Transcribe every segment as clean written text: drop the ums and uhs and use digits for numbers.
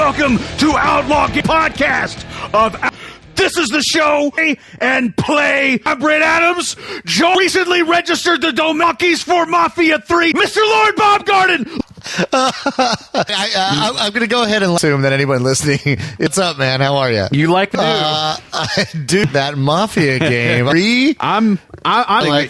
welcome to Outlaw Podcast of. This is the show and play. I'm Brett Adams. Joe recently registered the Donkeys for Mafia III. Mr. Lord Bob Garden. I'm going to go ahead and assume that anyone listening, it's up, man. How are you? You like the dude? I do that Mafia game.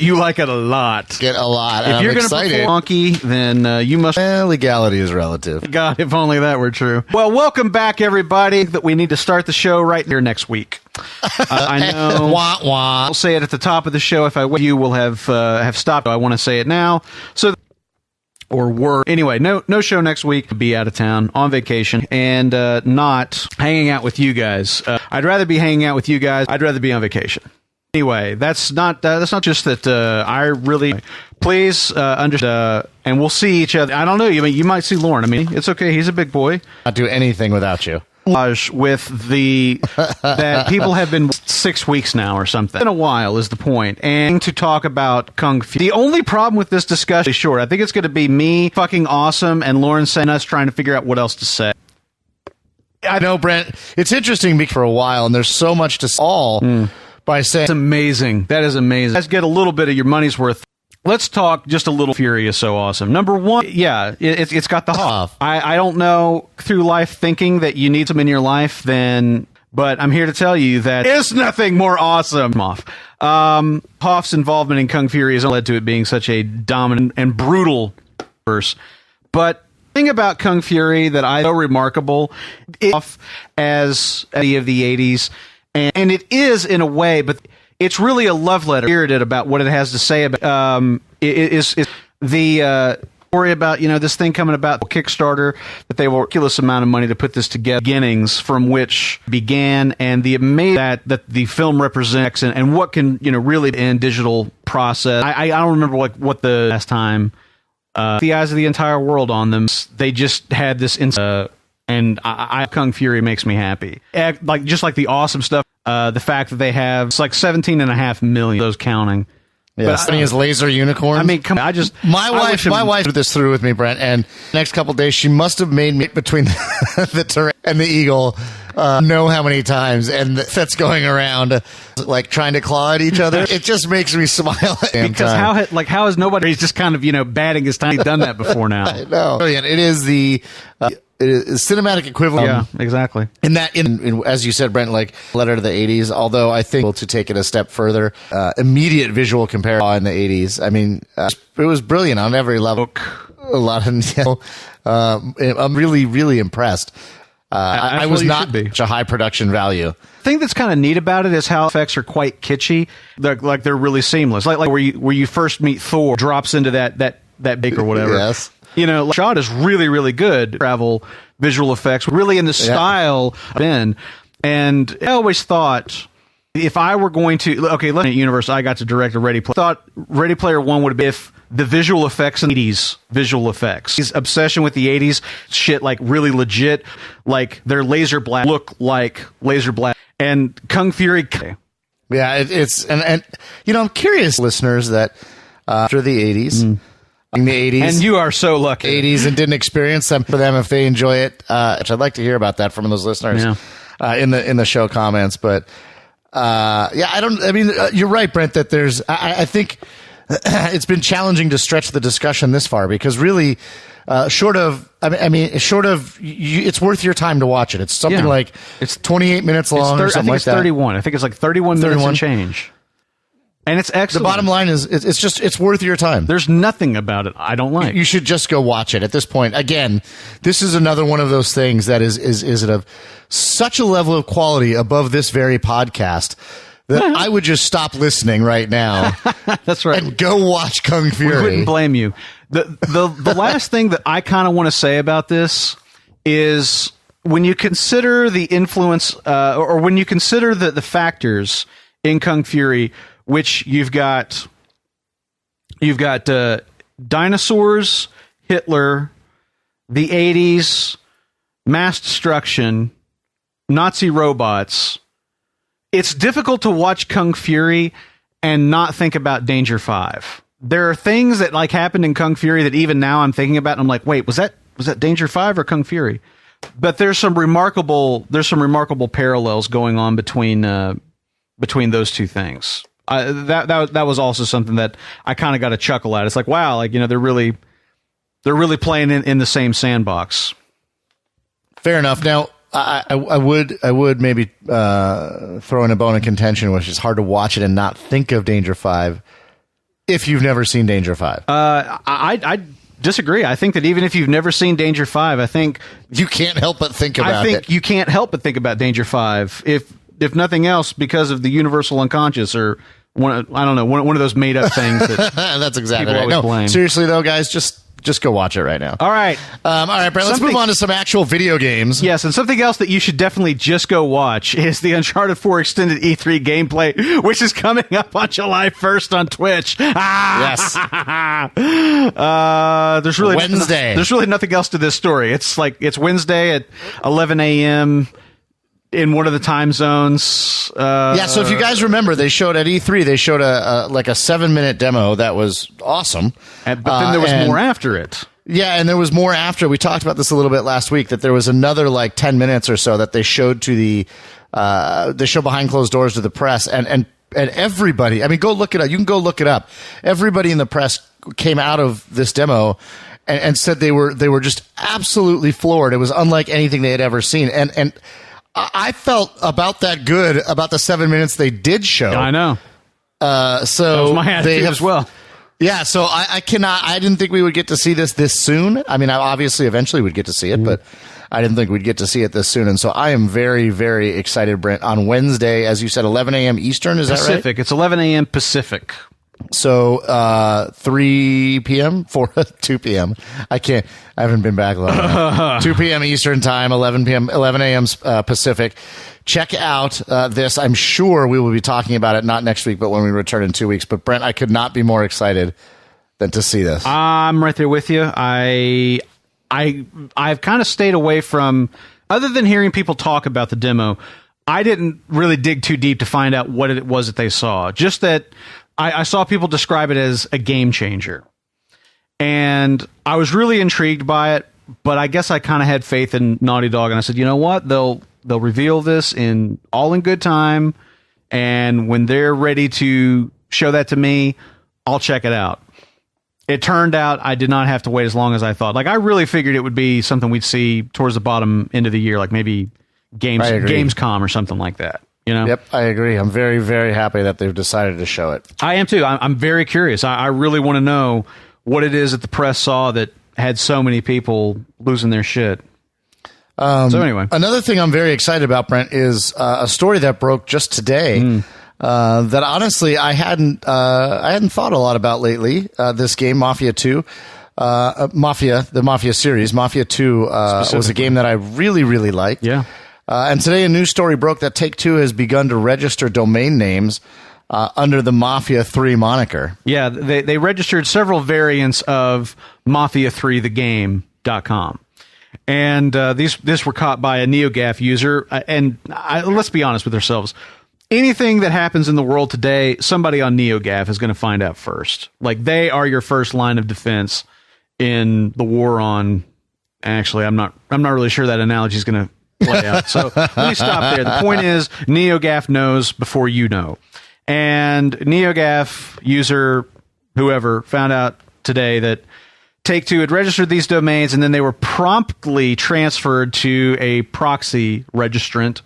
You like it a lot. Get a lot. If you're going to play donkey, then you must. Legality is relative. God, if only that were true. Well, welcome back, everybody. That we need to start the show right here next week. I know. Wah, wah. I'll say it at the top of the show. If I wait, you will have stopped. I want to say it now. So. Or were anyway, no show next week. Be out of town on vacation and not hanging out with you guys. I'd rather be hanging out with you guys. I'd rather be on vacation. Anyway, that's not just that. I really please understand, and we'll see each other. I don't know. You might see Lauren. I mean, it's okay. He's a big boy. Not do anything without you. With that people have been 6 weeks now or something. It's been a while is the point. And to talk about Kung Fu. The only problem with this discussion is short. I think it's going to be me fucking awesome and Lauren saying us trying to figure out what else to say. I know, Brent. It's interesting for a while, and there's so much to say by saying. It's amazing. That is amazing. Let's get a little bit of your money's worth. Let's talk just a little. Fury is so awesome. Number one, yeah, it's got the Hoff. I don't know through life thinking that you need them in your life, but I'm here to tell you that there's nothing more awesome. Hoff's involvement in Kung Fury has led to it being such a dominant and brutal verse. But the thing about Kung Fury that I so remarkable is as any of the 80s, and it is in a way, but. It's really a love letter spirited about what it has to say about is the story about this thing coming about Kickstarter that they will ridiculous amount of money to put this together, beginnings from which began, and the amazing that the film represents and what can really in digital process. I don't remember what the last time the eyes of the entire world on them. They just had this and Kung Fury makes me happy. Just like the awesome stuff. The fact that they have it's like 17.5 million, those counting. Yeah, funny as laser unicorns. I mean, come on, my wife did this through with me, Brent, and next couple of days she must have made me between the turret and the eagle know how many times, and that's going around like trying to claw at each other. It just makes me smile because how has nobody? He's just kind of batting his time. He's done that before now. I know. Brilliant. It is the. It is cinematic equivalent. Yeah, exactly. In that, as you said, Brent, like letter to the 80s, although I think to take it a step further, immediate visual comparison in the 80s. I mean, it was brilliant on every level. A lot of, I'm really, really impressed. I was not such a high production value. The thing that's kind of neat about it is how effects are quite kitschy. They're really seamless. Like where you first meet Thor, drops into that bake or whatever. Yes. Shot is really, really good. Travel visual effects, really in the style of Ben. And I always thought if I were going to, let's say universe, I got to direct a Ready Player. Thought Ready Player One would be if the visual effects in the 80s, visual effects. His obsession with the 80s shit, like really legit, like their laser blast look like laser blast. And Kung Fury. Yeah, it's and I'm curious, listeners, that after the 80s. In the 80s. And you are so lucky. 80s and didn't experience them for them if they enjoy it. Which I'd like to hear about that from those listeners in the show comments. But you're right, Brent, that there's I think it's been challenging to stretch the discussion this far because really it's worth your time to watch it. It's something like it's 28 minutes long or something like that. 31. I think it's like 31 minutes and change. And it's excellent. The bottom line is, it's worth your time. There's nothing about it I don't like. You should just go watch it at this point. Again, this is another one of those things that is at such a level of quality above this very podcast that I would just stop listening right now. That's right. And go watch Kung Fury. We wouldn't blame you. The last thing that I kind of want to say about this is when you consider the influence, or when you consider the factors in Kung Fury. Which you've got dinosaurs, Hitler, the 80s, mass destruction, Nazi robots. It's difficult to watch Kung Fury and not think about Danger 5. There are things that happened in Kung Fury that even now I'm thinking about and I'm like, wait, was that Danger 5 or Kung Fury? But there's some remarkable parallels going on between those two things. That was also something that I kind of got a chuckle at. It's like, wow, like, they're really playing in the same sandbox. Fair enough. Now, I would maybe throw in a bone of contention, which is hard to watch it and not think of Danger 5 if you've never seen Danger 5. I disagree. I think that even if you've never seen Danger 5, I think you can't help but think about it. You can't help but think about Danger 5, if nothing else, because of the universal unconscious, or one of those made up things that that's exactly right. No, blame. Seriously though, guys, just go watch it right now. All right, Brent. Let's move on to some actual video games. Yes, and something else that you should definitely just go watch is the Uncharted 4 Extended E3 gameplay, which is coming up on July 1st on Twitch. Yes. There's really Wednesday. There's really nothing else to this story. It's Wednesday at 11 a.m. in one of the time zones. So if you guys remember, they showed at E3, they showed a 7-minute demo that was awesome. But then there was more after it. Yeah, and there was more after. We talked about this a little bit last week, that there was another 10 minutes or so that they showed to they show behind closed doors to the press, and everybody, I mean, go look it up. You can go look it up. Everybody in the press came out of this demo and said they were just absolutely floored. It was unlike anything they had ever seen. And I felt about that good about the 7 minutes they did show. I know. So that was my attitude as well. Yeah, so I didn't think we would get to see this soon. I mean, I obviously eventually would get to see it, but I didn't think we'd get to see it this soon. And so I am very, very excited, Brent. On Wednesday, as you said, 11 a.m. Eastern, is Pacific. that right? Pacific. It's 11 a.m. Pacific. So 3 p.m., 2 p.m. I haven't been back long. 2 p.m. Eastern time, 11 a.m. Pacific. Check out this. I'm sure we will be talking about it, not next week, but when we return in 2 weeks. But Brent, I could not be more excited than to see this. I'm right there with you. I've kind of stayed away from, other than hearing people talk about the demo, I didn't really dig too deep to find out what it was that they saw. Just that I saw people describe it as a game changer. And I was really intrigued by it, but I guess I kind of had faith in Naughty Dog, and I said, you know what? They'll reveal this in good time, and when they're ready to show that to me, I'll check it out. It turned out I did not have to wait as long as I thought. Like, I really figured it would be something we'd see towards the bottom end of the year, like maybe Gamescom or something like that. Yep, I agree. I'm very, very happy that they've decided to show it. I am too. I'm very curious. I really want to know what it is that the press saw that had so many people losing their shit. So anyway, another thing I'm very excited about, Brent, is a story that broke just today. That honestly I hadn't thought a lot about lately. This game, Mafia 2, the Mafia series, Mafia 2 was a game that I really, really liked. Yeah. And today a news story broke that Take-Two has begun to register domain names under the Mafia 3 moniker. Yeah, they registered several variants of Mafia3thegame.com. And these were caught by a NeoGAF user. And let's be honest with ourselves. Anything that happens in the world today, somebody on NeoGAF is going to find out first. Like, they are your first line of defense in the war on... Actually, I'm not really sure that analogy is going to play out. So let me stop there. The point is, NeoGAF knows before you know. And NeoGAF user, whoever, found out today that Take-Two had registered these domains, and then they were promptly transferred to a proxy registrant,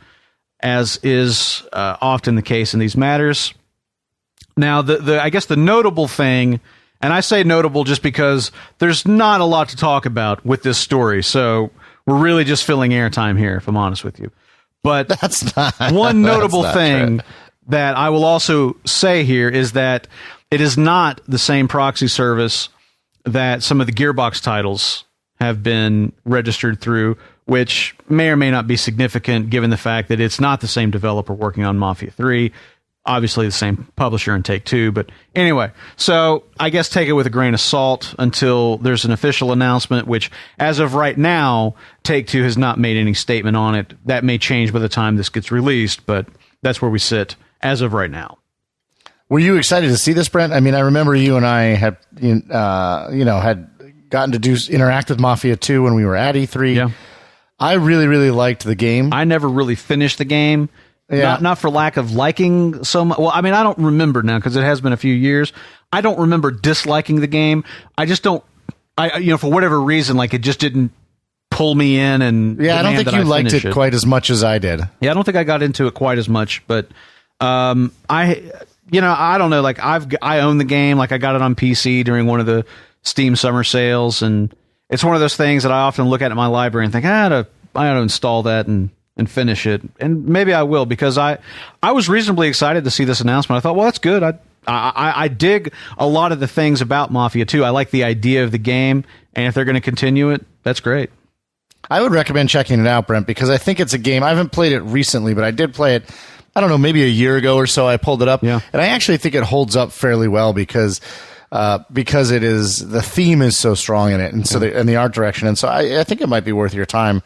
as is often the case in these matters. Now, I guess the notable thing, and I say notable just because there's not a lot to talk about with this story, so we're really just filling airtime here, if I'm honest with you. But that's not one notable thing true. That I will also say here is that it is not the same proxy service that some of the Gearbox titles have been registered through, which may or may not be significant given the fact that it's not the same developer working on Mafia 3, obviously the same publisher in Take-Two. But anyway, so I guess take it with a grain of salt until there's an official announcement, which as of right now, Take-Two has not made any statement on it. That may change by the time this gets released, but that's where we sit as of right now. Were you excited to see this, Brent? I mean, I remember you and I had, had gotten to interact with Mafia 2 when we were at E3. Yeah. I really, really liked the game. I never really finished the game. Yeah. Not for lack of liking so much. Well, I mean, I don't remember now because it has been a few years. I don't remember disliking the game. I just don't. For whatever reason, like it just didn't pull me in. And I don't think you liked it quite as much as I did. Yeah, I don't think I got into it quite as much. But I don't know. Like I own the game. Like I got it on PC during one of the Steam summer sales, and it's one of those things that I often look at my library and think I ought to install that and finish it, and maybe I will, because I was reasonably excited to see this announcement. I thought, well, that's good. I dig a lot of the things about Mafia 2. I like the idea of the game, and if they're going to continue it, that's great. I would recommend checking it out, Brent, because I think it's a game. I haven't played it recently, but I did play it, I don't know, maybe a year ago or so. I pulled it up, and I actually think it holds up fairly well because it is, the theme is so strong in it, and so and the art direction, and so I think it might be worth your time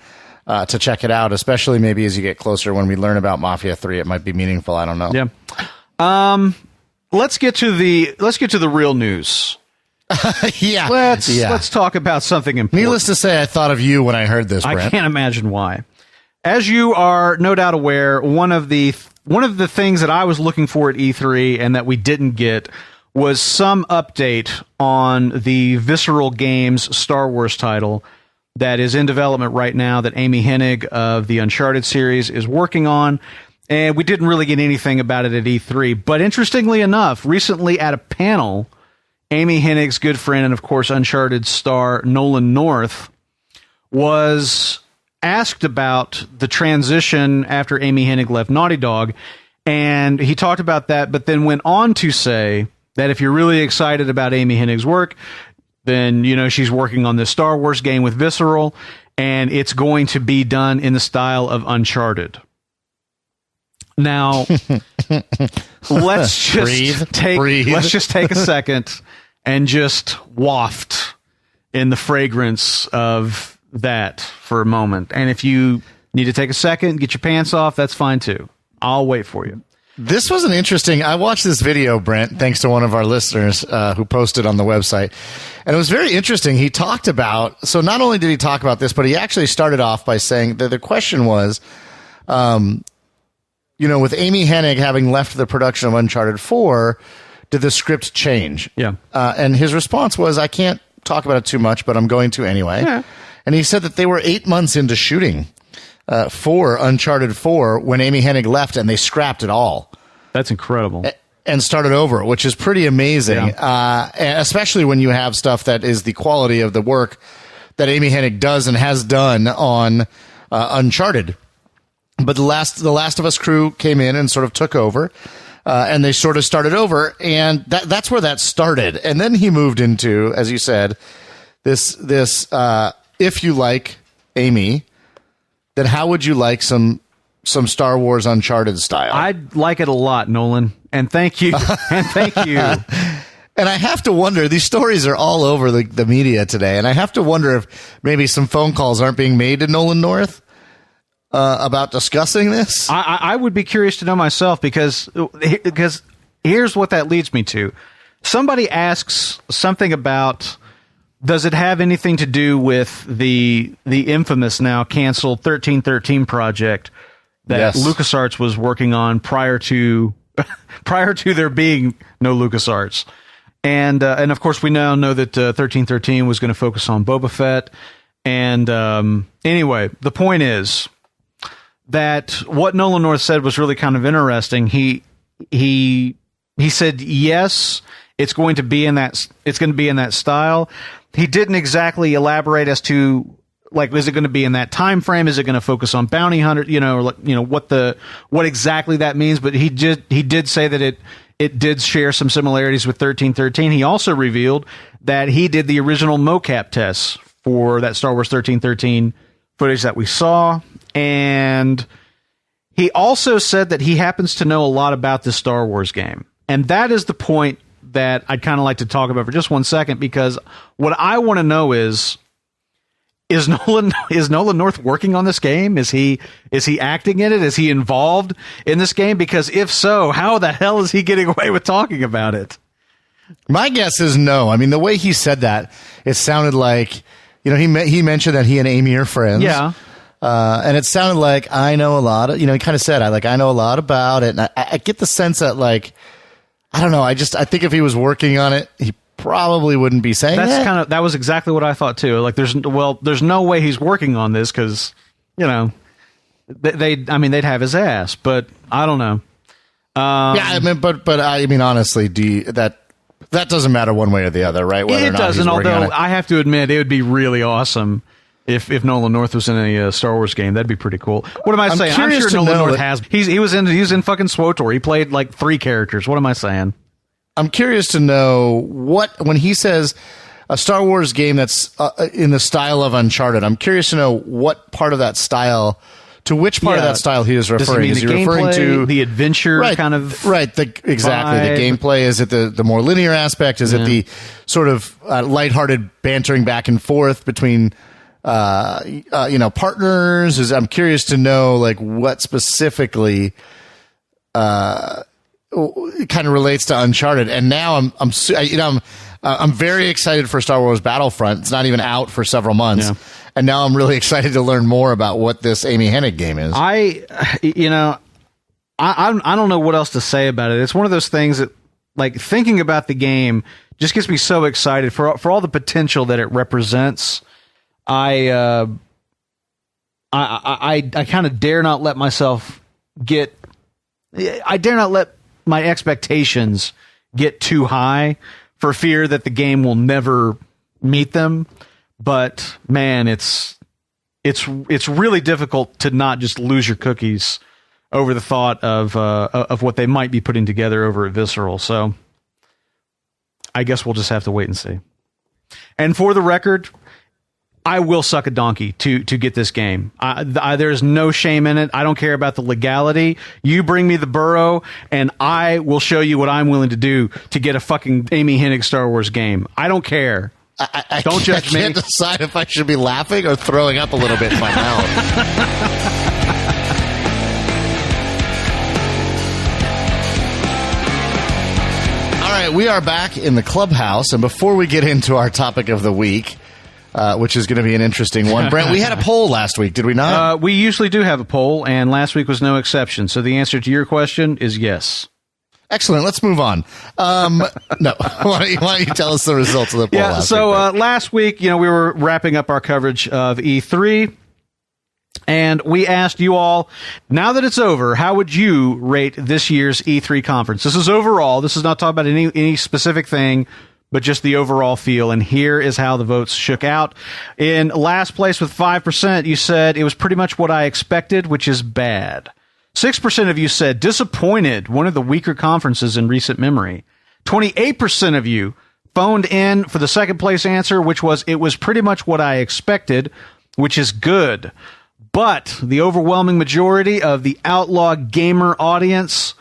to check it out, especially maybe as you get closer when we learn about Mafia 3. It might be meaningful. I don't know. Yeah. Let's get to the real news. Let's talk about something important. Needless to say, I thought of you when I heard this, Brent. I can't imagine why. As you are no doubt aware, one of the things that I was looking for at E3 and that we didn't get was some update on the Visceral Games Star Wars title that is in development right now, that Amy Hennig of the Uncharted series is working on. And we didn't really get anything about it at E3. But interestingly enough, recently at a panel, Amy Hennig's good friend and, of course, Uncharted star Nolan North was asked about the transition after Amy Hennig left Naughty Dog. And he talked about that, but then went on to say that if you're really excited about Amy Hennig's work, then, she's working on this Star Wars game with Visceral, and it's going to be done in the style of Uncharted. Now, let's just take a second and just waft in the fragrance of that for a moment. And if you need to take a second, get your pants off, that's fine too. I'll wait for you. This was an interesting... I watched this video, Brent, thanks to one of our listeners who posted on the website. And it was very interesting. He talked about... So not only did he talk about this, but he actually started off by saying that the question was, with Amy Hennig having left the production of Uncharted 4, did the script change? Yeah. And his response was, I can't talk about it too much, but I'm going to anyway. Yeah. And he said that they were 8 months into shooting for Uncharted 4 when Amy Hennig left, and they scrapped it all. That's incredible. And started over, which is pretty amazing, especially when you have stuff that is the quality of the work that Amy Hennig does and has done on Uncharted. But the Last of Us crew came in and sort of took over, and they sort of started over, and that's where that started. And then he moved into, as you said, this if you like Amy, then how would you like some Star Wars Uncharted style? I'd like it a lot, Nolan. And thank you. And thank you. And I have to wonder, these stories are all over the media today, and I have to wonder if maybe some phone calls aren't being made to Nolan North about discussing this. I would be curious to know myself, because here's what that leads me to. Somebody asks something about, does it have anything to do with the infamous now canceled 1313 project that LucasArts was working on prior to there being no LucasArts? And of course, we now know that 1313 was going to focus on Boba Fett. And anyway, the point is that what Nolan North said was really kind of interesting. He said, yes, it's going to be in that style. He didn't exactly elaborate as to, like, is it going to be in that time frame? Is it going to focus on bounty hunter? What exactly that means. But he did say that it did share some similarities with 1313. He also revealed that he did the original mocap tests for that Star Wars 1313 footage that we saw. And he also said that he happens to know a lot about the Star Wars game. And that is the point that I'd kind of like to talk about for just 1 second, because what I want to know is Nolan North working on this game? Is he acting in it? Is he involved in this game? Because if so, how the hell is he getting away with talking about it? My guess is no. I mean, the way he said that, it sounded like, he mentioned that he and Amy are friends. Yeah. And it sounded like I know a lot of, he kind of said, I know a lot about it. And I get the sense that, like, I don't know. I think if he was working on it, he probably wouldn't be saying that. That was exactly what I thought too. Like, there's no way he's working on this because, they'd have his ass, but I don't know. But honestly, that doesn't matter one way or the other, right? It doesn't. Although I have to admit, it would be really awesome if Nolan North was in a Star Wars game. That'd be pretty cool. What am I saying? I'm sure Nolan North has. He was in fucking SWTOR. He played like 3 characters. What am I saying? I'm curious to know when he says a Star Wars game that's in the style of Uncharted. I'm curious to know what part of that style. To which part of that style he is referring? Is he referring to the adventure kind of exactly vibe? The gameplay? Is it the more linear aspect? Is it the sort of lighthearted bantering back and forth between partners? I'm curious to know like what specifically kind of relates to Uncharted. And now I'm very excited for Star Wars Battlefront. It's not even out for several months. Yeah. And now I'm really excited to learn more about what this Amy Hennig game is. I don't know what else to say about it. It's one of those things that, like, thinking about the game just gets me so excited for all the potential that it represents. I kind of dare not let myself I dare not let my expectations get too high for fear that the game will never meet them. But man, it's really difficult to not just lose your cookies over the thought of what they might be putting together over at Visceral. So I guess we'll just have to wait and see. And for the record, I will suck a donkey to get this game. There's no shame in it. I don't care about the legality. You bring me the burro, and I will show you what I'm willing to do to get a fucking Amy Hennig Star Wars game. I don't care. I can't decide if I should be laughing or throwing up a little bit in my mouth. All right, we are back in the clubhouse, and before we get into our topic of the week, which is going to be an interesting one, Brent, we had a poll last week, did we not? We usually do have a poll, and last week was no exception. So the answer to your question is yes. Excellent. Let's move on. No, why don't you tell us the results of the poll? Last week, we were wrapping up our coverage of E3, and we asked you all, now that it's over, how would you rate this year's E3 conference? This is overall. This is not talking about any specific thing, but just the overall feel. And here is how the votes shook out. In last place with 5%, you said it was pretty much what I expected, which is bad. 6% of you said disappointed, one of the weaker conferences in recent memory. 28% of you phoned in for the second place answer, which was it was pretty much what I expected, which is good. But the overwhelming majority of the Outlaw gamer audience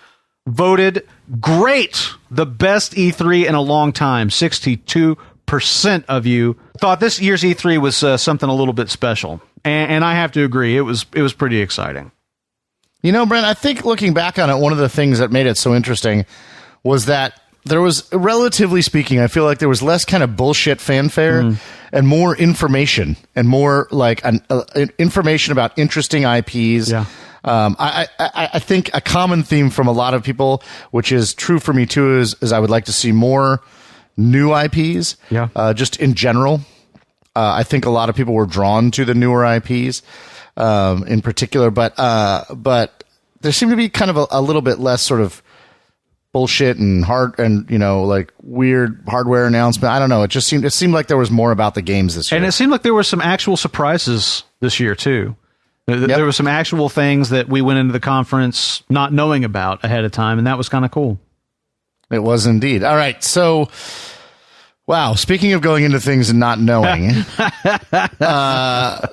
voted great, the best E3 in a long time. 62% of you thought this year's E3 was something a little bit special. And I have to agree, it was pretty exciting. Brent, I think looking back on it, one of the things that made it so interesting was that there was, relatively speaking, I feel like there was less kind of bullshit fanfare and more information and more like information about interesting IPs. Yeah. I think a common theme from a lot of people, which is true for me too, is I would like to see more new IPs. Yeah. Just in general, I think a lot of people were drawn to the newer IPs. In particular, but there seemed to be kind of a little bit less sort of bullshit and like weird hardware announcement. I don't know. It seemed like there was more about the games this year. And it seemed like there were some actual surprises this year too. There were some actual things that we went into the conference not knowing about ahead of time, and that was kind of cool. It was indeed. All right. So, wow. Speaking of going into things and not knowing,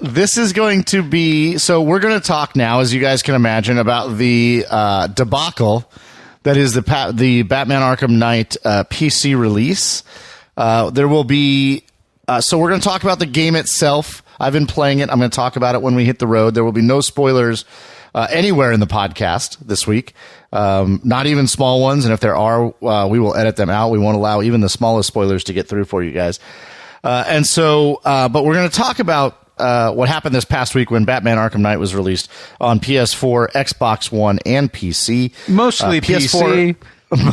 this is going to be, so we're going to talk now, as you guys can imagine, about the debacle that is the Batman Arkham Knight PC release. There will be, so we're going to talk about the game itself. I've been playing it. I'm going to talk about it when we hit the road. There will be no spoilers anywhere in the podcast this week. Not even small ones. And if there are, we will edit them out. We won't allow even the smallest spoilers to get through for you guys. But we're going to talk about what happened this past week when Batman Arkham Knight was released on PS4, Xbox One, and PC. Mostly PC.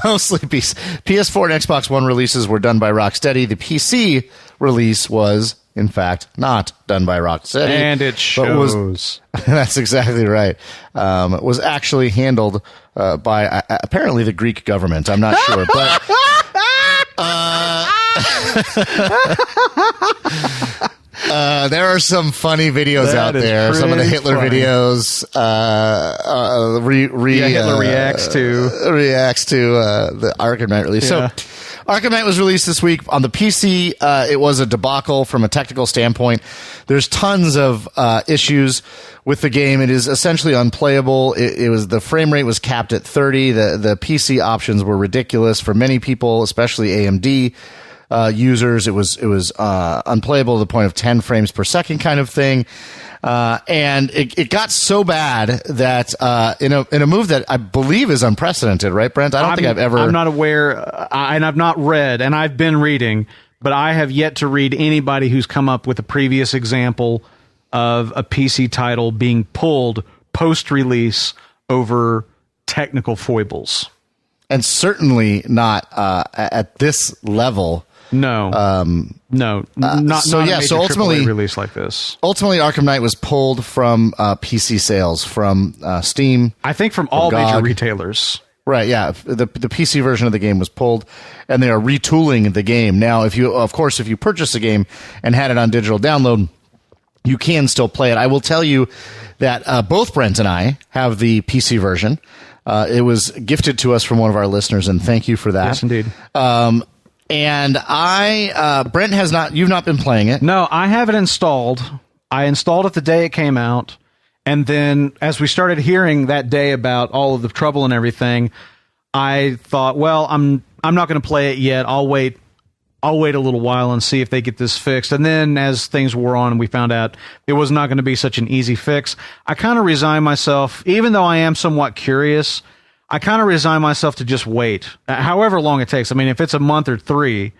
Mostly PC. PS4 and Xbox One releases were done by Rocksteady. The PC release was, in fact, not done by Rocksteady. And it shows. That's exactly right. It was actually handled by apparently the Greek government. I'm not sure, but there are some funny videos out there. Some of the Hitler videos. Hitler reacts to the Arkham Knight release. Yeah. So, Arkham Knight was released this week on the PC. It was a debacle from a technical standpoint. There's tons of issues with the game. It is essentially unplayable. It was the frame rate was capped at 30. The PC options were ridiculous for many people, especially AMD users. It was unplayable to the point of 10 frames per second kind of thing. And it got so bad that in a move that I believe is unprecedented, right, Brent? I don't think I've ever. I'm not aware, and I've not read, and I've been reading, but I have yet to read anybody who's come up with a previous example of a PC title being pulled post-release over technical foibles, and certainly not at this level. No, not so ultimately AAA release like this. Ultimately, Arkham Knight was pulled from PC sales from Steam. I think from all major retailers. Right, yeah. The PC version of the game was pulled, and they are retooling the game now. If you purchase the game and had it on digital download, you can still play it. I will tell you that both Brent and I have the PC version. It was gifted to us from one of our listeners, and thank you for that. Yes, indeed. And Brent you've not been playing it. No, I have it installed. I installed it the day it came out. And then as we started hearing that day about all of the trouble and everything, I thought, well, I'm not going to play it yet. I'll wait a little while and see if they get this fixed. And then as things wore on and we found out it was not going to be such an easy fix, I kind of resigned myself, even though I am somewhat curious, I kind of resign myself to just wait, however long it takes. I mean, if it's a month or 3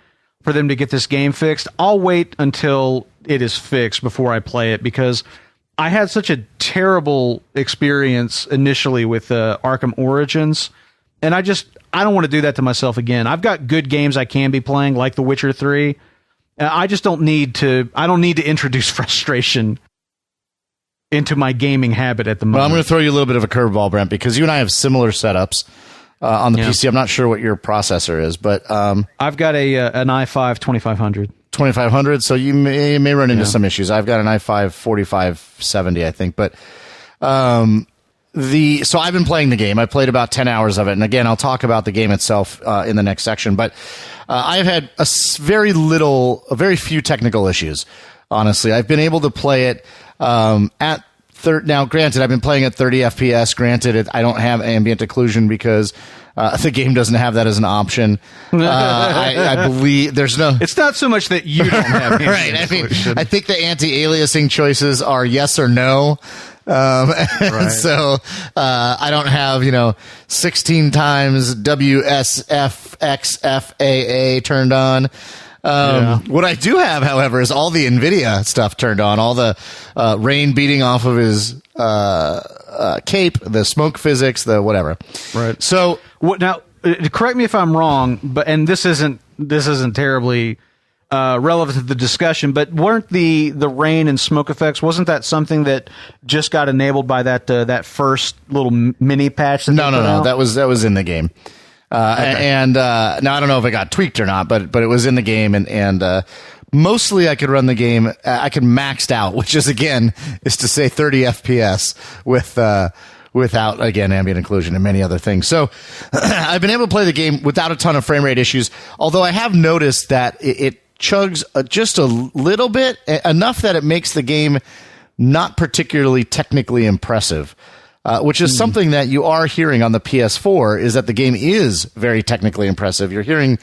for them to get this game fixed, I'll wait until it is fixed before I play it, because I had such a terrible experience initially with Arkham Origins, and I don't want to do that to myself again. I've got good games I can be playing, like The Witcher 3. I just don't need to introduce frustration into my gaming habit at the moment. Well, I'm going to throw you a little bit of a curveball, Brent, because you and I have similar setups on the PC. I'm not sure what your processor is, but I've got an i5 2500. 2500, so you may run into some issues. I've got an i5 4570, I think, but so I've been playing the game. I played about 10 hours of it, and again, I'll talk about the game itself in the next section, but I've had very few technical issues, honestly. I've been able to play it at now, granted, I've been playing at 30 FPS. Granted, I don't have ambient occlusion because the game doesn't have that as an option. I believe there's no. It's not so much that you don't have ambient right. occlusion. I think the anti-aliasing choices are yes or no. Right. So I don't have 16 times WSFXFAA turned on. What I do have, however, is all the NVIDIA stuff turned on, all the rain beating off of his cape, the smoke physics, the whatever. Right. So now, correct me if I'm wrong, and this isn't terribly relevant to the discussion, but weren't the rain and smoke effects, wasn't that something that just got enabled by that first little mini patch? No, that was in the game. Okay. And now I don't know if it got tweaked or not, but it was in the game, and mostly I could run the game. I could maxed out, which is to say 30 FPS without ambient occlusion and many other things. So I've been able to play the game without a ton of frame rate issues. Although I have noticed that it chugs just a little bit, enough that it makes the game not particularly technically impressive. Which is something that you are hearing on the PS4, is that the game is very technically impressive. You're hearing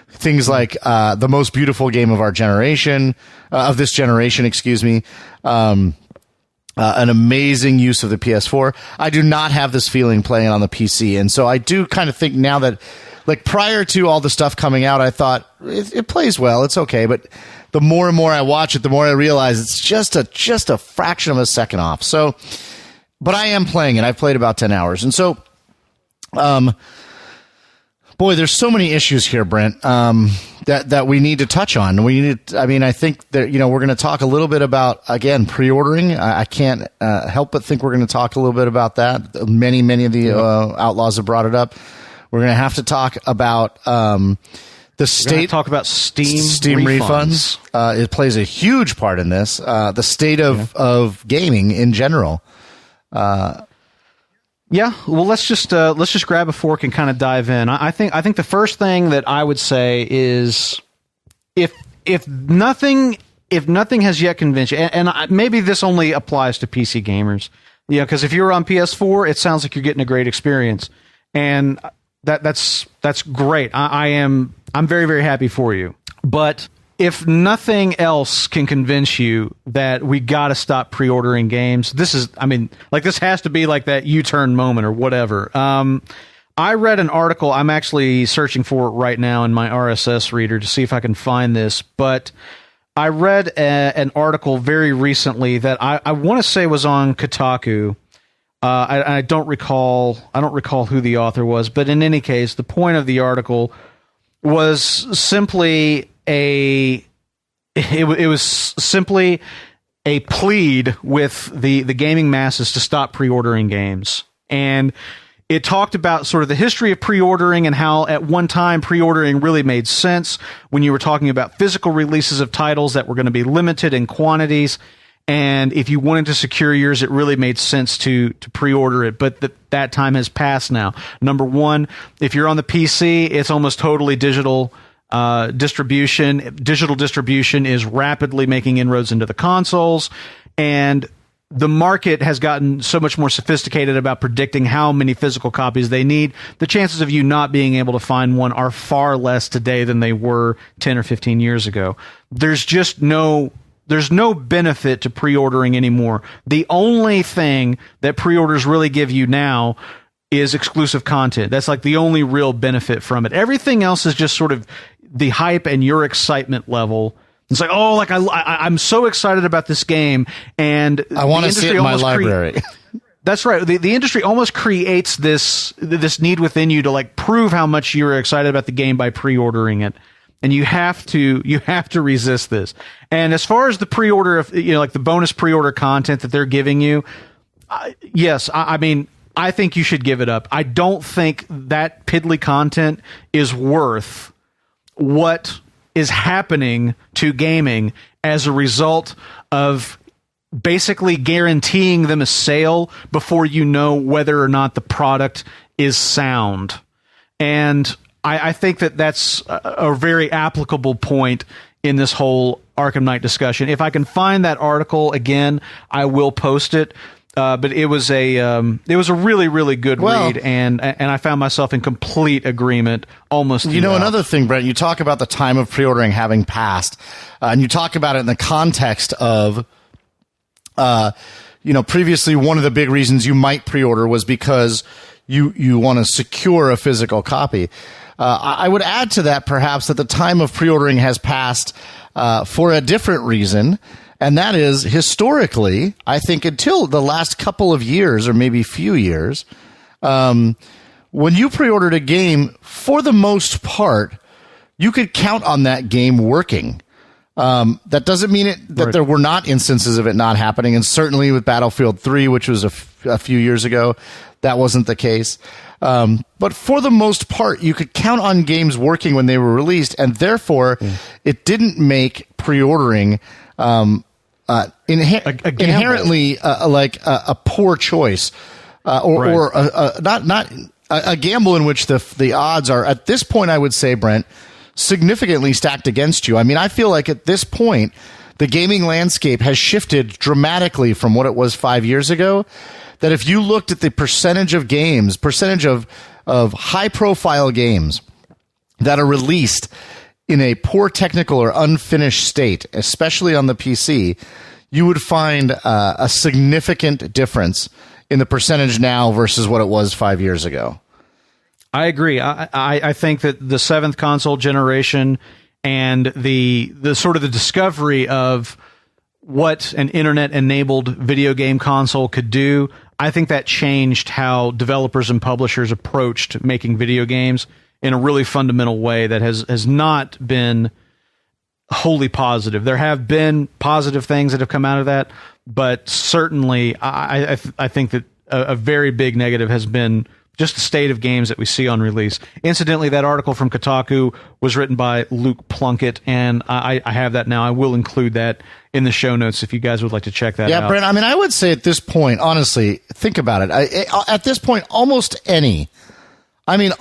things like the most beautiful game of our generation, of this generation, excuse me, an amazing use of the PS4. I do not have this feeling playing on the PC, and so I do kind of think now that, like, prior to all the stuff coming out, I thought it plays well, it's okay, but the more and more I watch it, the more I realize it's just a fraction of a second off. So, but I am playing it. I've played about 10 hours. And so, boy, there's so many issues here, Brent, that we need to touch on. I think that, we're going to talk a little bit about, again, pre-ordering. I can't help but think we're going to talk a little bit about that. Many of the Outlaws have brought it up. We're going to have to talk about the state. Talk about Steam refunds. It plays a huge part in this. The state of gaming in general. Yeah, well, let's just grab a fork and kind of dive in. I think the first thing that I would say is if nothing has yet convinced you, and maybe this only applies to PC gamers, because if you're on PS4, it sounds like you're getting a great experience, and that's great. I'm very, very happy for you. But if nothing else can convince you that we got to stop pre-ordering games, this has to be like that U-turn moment or whatever. I read an article. I'm actually searching for it right now in my RSS reader to see if I can find this. But I read an article very recently that I want to say was on Kotaku. I don't recall who the author was, but in any case, the point of the article was simply it was simply a plead with the gaming masses to stop pre-ordering games. And it talked about sort of the history of pre-ordering and how at one time pre-ordering really made sense when you were talking about physical releases of titles that were going to be limited in quantities. And if you wanted to secure yours, it really made sense to pre-order it. But that time has passed now. Number one, if you're on the PC, it's almost totally digital distribution. Digital distribution is rapidly making inroads into the consoles, and the market has gotten so much more sophisticated about predicting how many physical copies they need. The chances of you not being able to find one are far less today than they were 10 or 15 years ago. There's no benefit to pre-ordering anymore. The only thing that pre-orders really give you now is exclusive content. That's like the only real benefit from it. Everything else is just sort of the hype and your excitement level. It's like, I'm so excited about this game, and I want to see it in my library. That's right. The industry almost creates this need within you to like prove how much you're excited about the game by pre-ordering it. And you have to resist this. And as far as the pre-order of, like the bonus pre-order content that they're giving you, yes, I think you should give it up. I don't think that piddly content is worth what is happening to gaming as a result of basically guaranteeing them a sale before you know whether or not the product is sound. And I think that's a very applicable point in this whole Arkham Knight discussion. If I can find that article again, I will post it. But it was a really, really good read, and I found myself in complete agreement almost throughout. Another thing, Brent, you talk about the time of pre-ordering having passed, and you talk about it in the context of, previously one of the big reasons you might pre-order was because you want to secure a physical copy. I would add to that perhaps that the time of pre-ordering has passed for a different reason. And that is, historically, I think until the last couple of years, or maybe few years, when you pre-ordered a game, for the most part, you could count on that game working. That doesn't mean that there were not instances of it not happening. And certainly with Battlefield 3, which was a few years ago, that wasn't the case. But for the most part, you could count on games working when they were released, and therefore, it didn't make pre-ordering inherently like a poor choice, or not a gamble in which the odds are, at this point, I would say, Brent, significantly stacked against you. I mean, I feel like at this point, the gaming landscape has shifted dramatically from what it was 5 years ago. That if you looked at the percentage of high-profile games that are released in a poor technical or unfinished state, especially on the PC, you would find a significant difference in the percentage now versus what it was 5 years ago. I agree. I think that the seventh console generation and the sort of the discovery of what an internet-enabled video game console could do, I think that changed how developers and publishers approached making video games in a really fundamental way that has not been wholly positive. There have been positive things that have come out of that, but certainly I think that a very big negative has been just the state of games that we see on release. Incidentally, that article from Kotaku was written by Luke Plunkett, and I have that now. I will include that in the show notes if you guys would like to check that out. Yeah, Brent, I mean, I would say at this point, honestly, think about it. At this point, almost any. And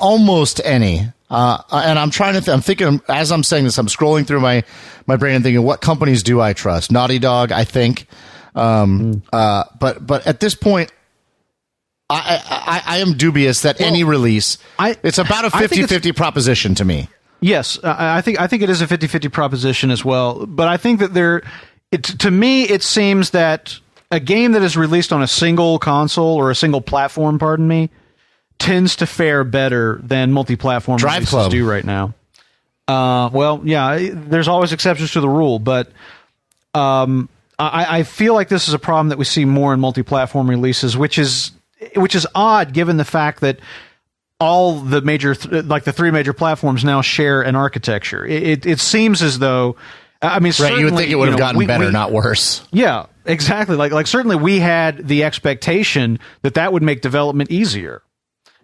I'm trying to I'm thinking, as I'm saying this, I'm scrolling through my brain and thinking, what companies do I trust? Naughty Dog, I think. But at this point, I am dubious that any release, it's about a 50-50 proposition to me. Yes, I think it is a 50-50 proposition as well. But I think that to me, it seems that a game that is released on a single console or a single platform, pardon me, tends to fare better than multi-platform releases do right now. Well, yeah, there's always exceptions to the rule, but I feel like this is a problem that we see more in multi-platform releases, which is odd given the fact that all the major, like the three major platforms now share an architecture. It seems as though, I mean, right, you would think it would have gotten better, not worse. Yeah, exactly. Like certainly we had the expectation that would make development easier.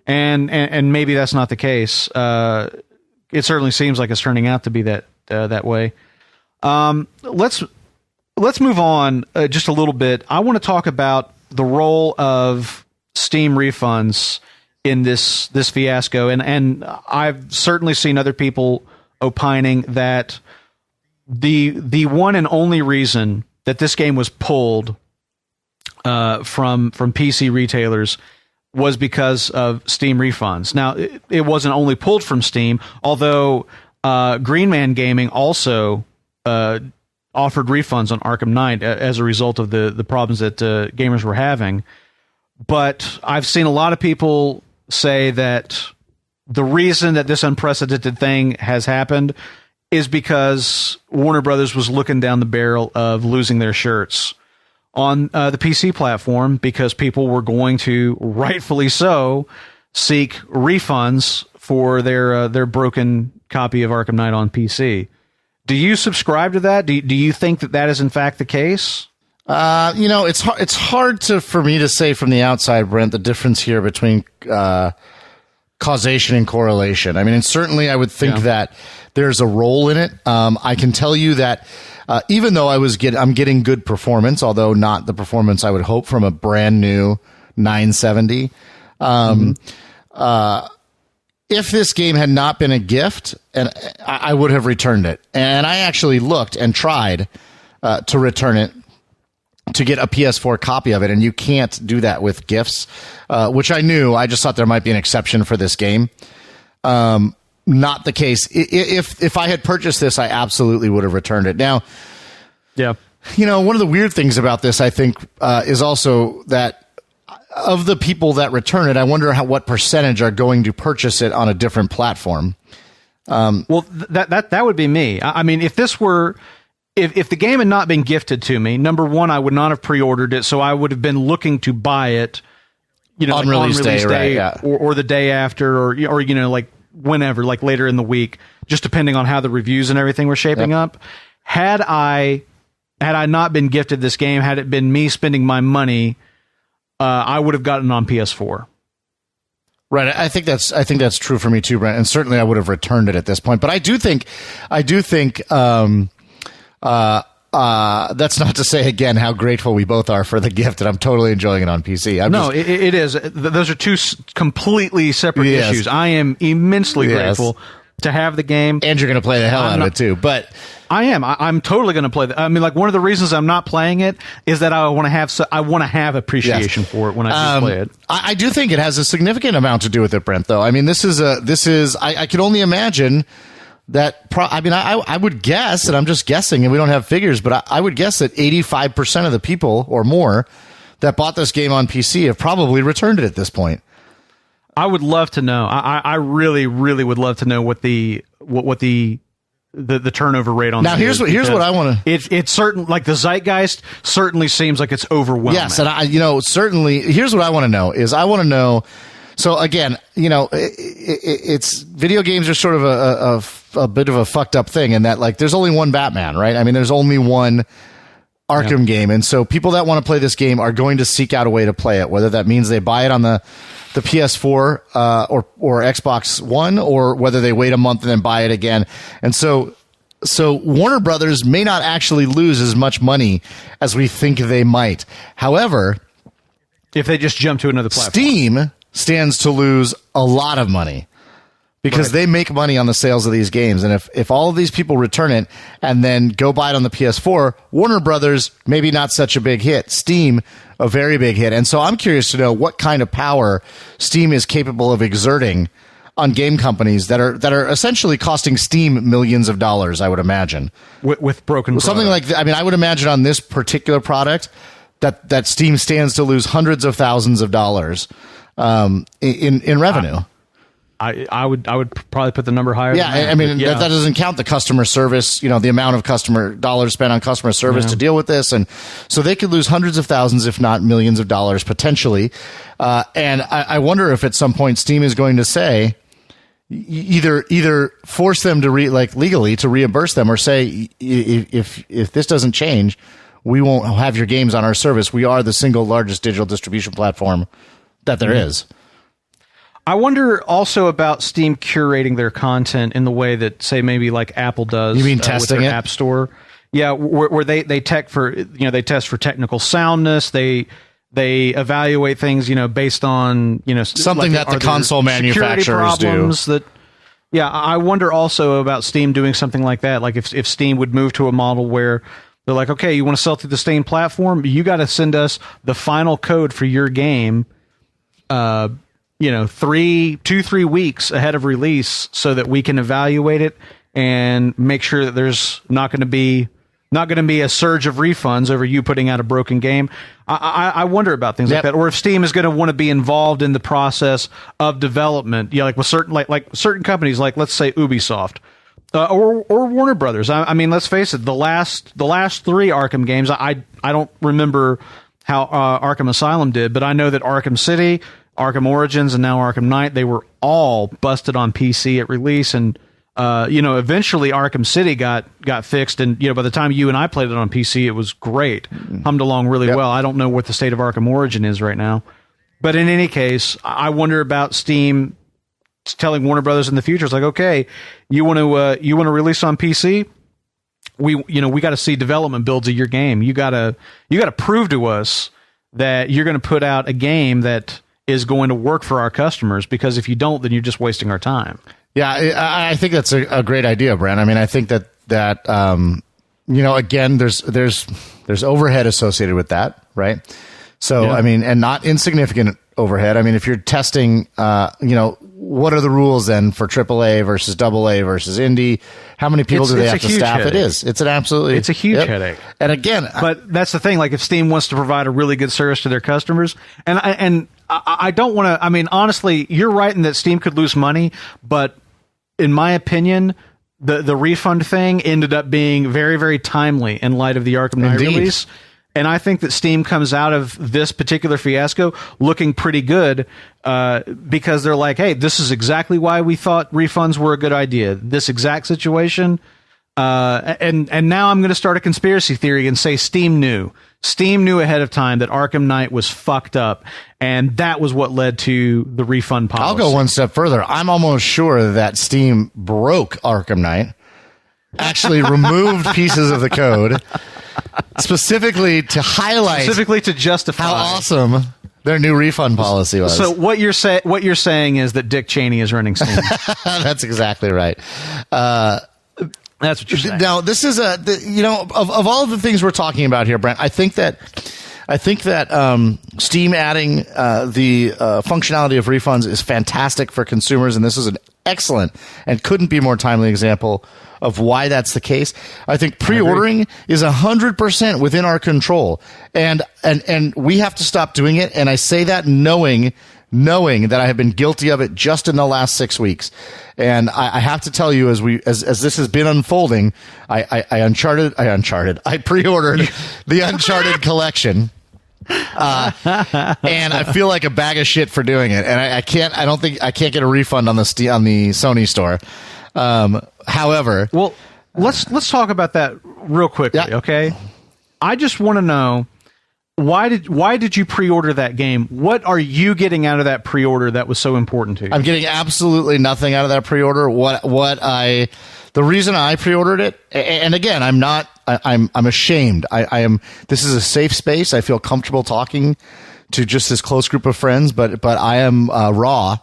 And maybe that's not the case. It certainly seems like it's turning out to be that way. Let's move on just a little bit. I want to talk about the role of Steam refunds in this fiasco, and I've certainly seen other people opining that the one and only reason that this game was pulled from PC retailers was because of Steam refunds. Now, it wasn't only pulled from Steam, although Green Man Gaming also offered refunds on Arkham Knight as a result of the problems that gamers were having. But I've seen a lot of people say that the reason that this unprecedented thing has happened is because Warner Brothers was looking down the barrel of losing their shirts on the PC platform, because people were going to, rightfully so, seek refunds for their broken copy of Arkham Knight on PC. Do you subscribe to that? Do you think that is in fact the case? It's hard for me to say from the outside, Brent, the difference here between causation and correlation. I mean, and certainly I would think that there's a role in it. I can tell you that even though I'm getting good performance, although not the performance I would hope from a brand new 970. If this game had not been a gift, and I would have returned it. And I actually looked and tried to return it to get a PS4 copy of it, and you can't do that with gifts, which I knew. I just thought there might be an exception for this game. Not the case. If I had purchased this, I absolutely would have returned it. Now, one of the weird things about this, I think, is also that of the people that return it, I wonder what percentage are going to purchase it on a different platform. Well, that would be me. I mean, if the game had not been gifted to me, number one, I would not have pre-ordered it, so I would have been looking to buy it, on release day, right, yeah. or the day after, or like whenever, like later in the week, just depending on how the reviews and everything were shaping up. Had I not been gifted this game, had it been me spending my money, I would have gotten on PS4. Right, I think that's true for me too, Brent, and certainly I would have returned it at this point. But I do think that's not to say again how grateful we both are for the gift, and I'm totally enjoying it on PC. It is. Those are two completely separate issues. I am immensely grateful to have the game, and you're going to play the hell out of it too. But I am. I'm totally going to play it. I mean, like, one of the reasons I'm not playing it is that I want to have appreciation for it when I do play it. I do think it has a significant amount to do with it, Brent. Though, I mean, I can only imagine that. I would guess, and I'm just guessing, and we don't have figures, but I would guess that 85% of the people or more that bought this game on PC have probably returned it at this point. I would love to know. I really, really would love to know what the the turnover rate on now. Here's what I want to. It's certain, like the zeitgeist certainly seems like it's overwhelming. Yes, and certainly. Here's what I want to know is I want to know. So again, it's video games are sort of a bit of a fucked up thing in that, like, there's only one Batman, right? I mean, there's only one Arkham game, and so people that want to play this game are going to seek out a way to play it, whether that means they buy it on the PS4 or Xbox One, or whether they wait a month and then buy it again. And so Warner Brothers may not actually lose as much money as we think they might. However, if they just jump to another platform, Steam stands to lose a lot of money. Because they make money on the sales of these games. And if all of these people return it and then go buy it on the PS4, Warner Brothers, maybe not such a big hit. Steam, a very big hit. And so I'm curious to know what kind of power Steam is capable of exerting on game companies that are essentially costing Steam millions of dollars, I would imagine. With broken something like that. I mean, I would imagine on this particular product that Steam stands to lose hundreds of thousands of dollars in revenue. I would probably put the number higher. Yeah, than that, I mean, yeah. that doesn't count the customer service, the amount of customer dollars spent on customer service to deal with this. And so they could lose hundreds of thousands, if not millions of dollars potentially. And I wonder if at some point Steam is going to say, either force them to legally to reimburse them, or say, if this doesn't change, we won't have your games on our service. We are the single largest digital distribution platform that there is. I wonder also about Steam curating their content in the way that, say, maybe like Apple does. You mean testing with their App Store? Yeah, where they test for technical soundness. They evaluate things based on something that the console manufacturers do. I wonder also about Steam doing something like that. Like if Steam would move to a model where they're like, okay, you want to sell through the Steam platform, you got to send us the final code for your game. 3 weeks ahead of release, so that we can evaluate it and make sure that there's not going to be a surge of refunds over you putting out a broken game. I wonder about things like that, or if Steam is going to want to be involved in the process of development. Like with certain companies, like let's say Ubisoft. Or Warner Brothers. I mean, let's face it. The last 3 Arkham games, I don't remember how Arkham Asylum did, but I know that Arkham City, Arkham Origins, and now Arkham Knight, they were all busted on PC at release, and eventually Arkham City got fixed, and by the time you and I played it on PC, it was great, hummed along really well. I don't know what the state of Arkham Origin is right now, but in any case, I wonder about Steam telling Warner Brothers in the future, it's like, okay, you want to release on PC? We got to see development builds of your game. You got to prove to us that you're going to put out a game that is going to work for our customers, because if you don't, then you're just wasting our time. Yeah, I think that's a great idea, Brent. I mean, I think that again, there's overhead associated with that, right? So, I mean, and not insignificant overhead. I mean, if you're testing, what are the rules then for AAA versus AA versus indie? How many people do they have to staff? Headache. It is. It's a huge headache. And again, but that's the thing. Like, if Steam wants to provide a really good service to their customers, and I don't want to. I mean, honestly, you're right in that Steam could lose money, but in my opinion, the refund thing ended up being very, very timely in light of the Arkham Knight release. And I think that Steam comes out of this particular fiasco looking pretty good, because they're like, hey, this is exactly why we thought refunds were a good idea. This exact situation. And now I'm going to start a conspiracy theory and say Steam knew. Steam knew ahead of time that Arkham Knight was fucked up, and that was what led to the refund policy. I'll go one step further. I'm almost sure that Steam broke Arkham Knight, actually removed pieces of the code, specifically to justify how awesome their new refund policy was. So what you're saying is that Dick Cheney is running Steam. That's exactly right. That's what you're saying. Now, this is of all of the things we're talking about here, Brent, I think that Steam adding the functionality of refunds is fantastic for consumers, and this is an excellent and couldn't be more timely example of why that's the case. I think pre-ordering is 100% within our control, and we have to stop doing it. And I say that knowing knowing that I have been guilty of it just in the last 6 weeks. And I have to tell you, as this has been unfolding, I pre-ordered the Uncharted collection. And I feel like a bag of shit for doing it. And I can't get a refund on the Sony store. However, well, let's talk about that real quickly. Yeah. Okay. I just want to know, why did you pre-order that game? What are you getting out of that pre-order that was so important to you? I'm getting absolutely nothing out of that pre-order. The reason I pre-ordered it, and again, I'm ashamed. This is a safe space. I feel comfortable talking to just this close group of friends, but I am raw.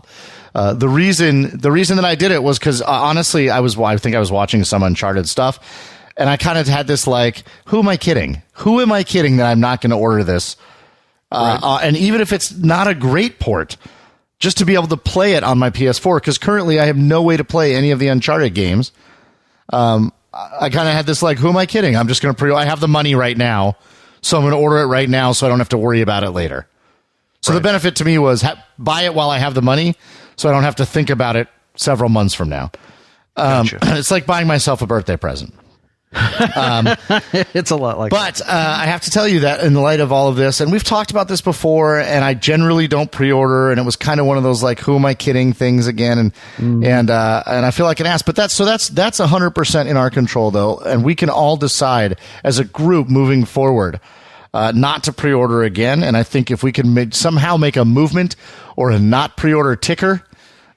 The reason that I did it was because honestly, I think I was watching some Uncharted stuff. And I kind of had this like, who am I kidding? Who am I kidding that I'm not going to order this? Right. And even if it's not a great port, just to be able to play it on my PS4, because currently I have no way to play any of the Uncharted games. I kind of had this like, who am I kidding? I'm just going to I have the money right now, so I'm going to order it right now so I don't have to worry about it later. So the benefit to me was buy it while I have the money, so I don't have to think about it several months from now. Gotcha. It's like buying myself a birthday present. It's a lot like but I have to tell you that in the light of all of this, and we've talked about this before, and I generally don't pre-order, and it was kind of one of those like, who am I kidding things again, and I feel like an ass. But that's 100% in our control though, and we can all decide as a group moving forward not to pre-order again. And I think if we can somehow make a movement or a not pre-order ticker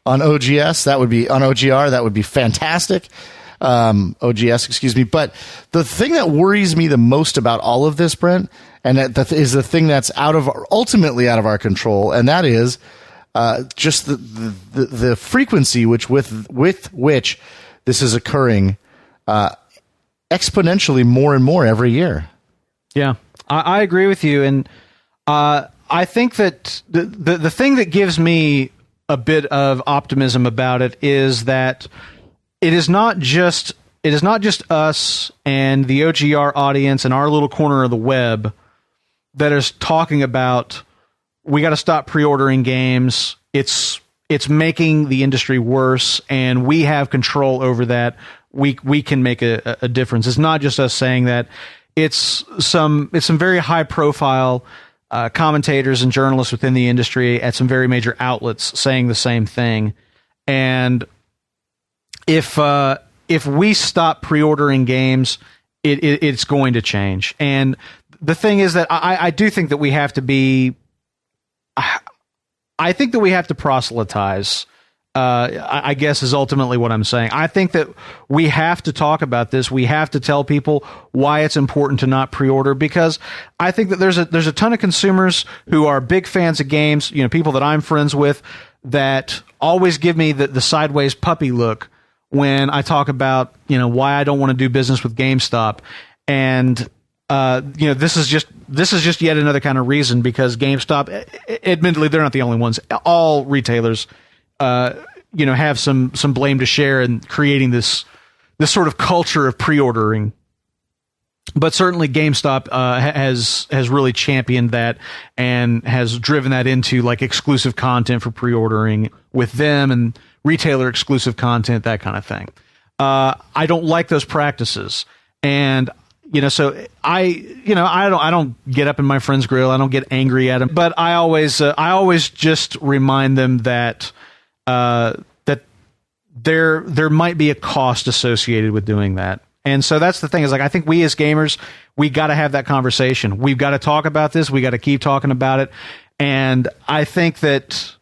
on OGS, that would be on OGR, that would be fantastic. OGS, excuse me. But the thing that worries me the most about all of this, Brent, and that is the thing that's ultimately out of our control, and that is just the frequency with which this is occurring exponentially more and more every year. Yeah, I agree with you, and I think that the thing that gives me a bit of optimism about it is that it is not just us and the OGR audience and our little corner of the web that is talking about, we got to stop pre-ordering games. It's making the industry worse, and we have control over that. We can make a difference. It's not just us saying that. It's some very high profile commentators and journalists within the industry at some very major outlets saying the same thing. And if we stop pre-ordering games, it's going to change. And the thing is that I do think that we have to be. I think that we have to proselytize. I guess is ultimately what I'm saying. I think that we have to talk about this. We have to tell people why it's important to not pre-order, because I think that there's a ton of consumers who are big fans of games. You know, people that I'm friends with that always give me the sideways puppy look when I talk about, you know, why I don't want to do business with GameStop. And you know, this is just yet another kind of reason, because GameStop, admittedly, they're not the only ones. All retailers, you know, have some blame to share in creating this sort of culture of pre-ordering. But certainly GameStop has really championed that and has driven that into like exclusive content for pre-ordering with them and retailer exclusive content, that kind of thing. I don't like those practices, and you know, so I don't get up in my friend's grill. I don't get angry at them, but I always just remind them that that there might be a cost associated with doing that. And so that's the thing, is like, I think we as gamers, we got to have that conversation. We've got to talk about this. We got to keep talking about it. And I think that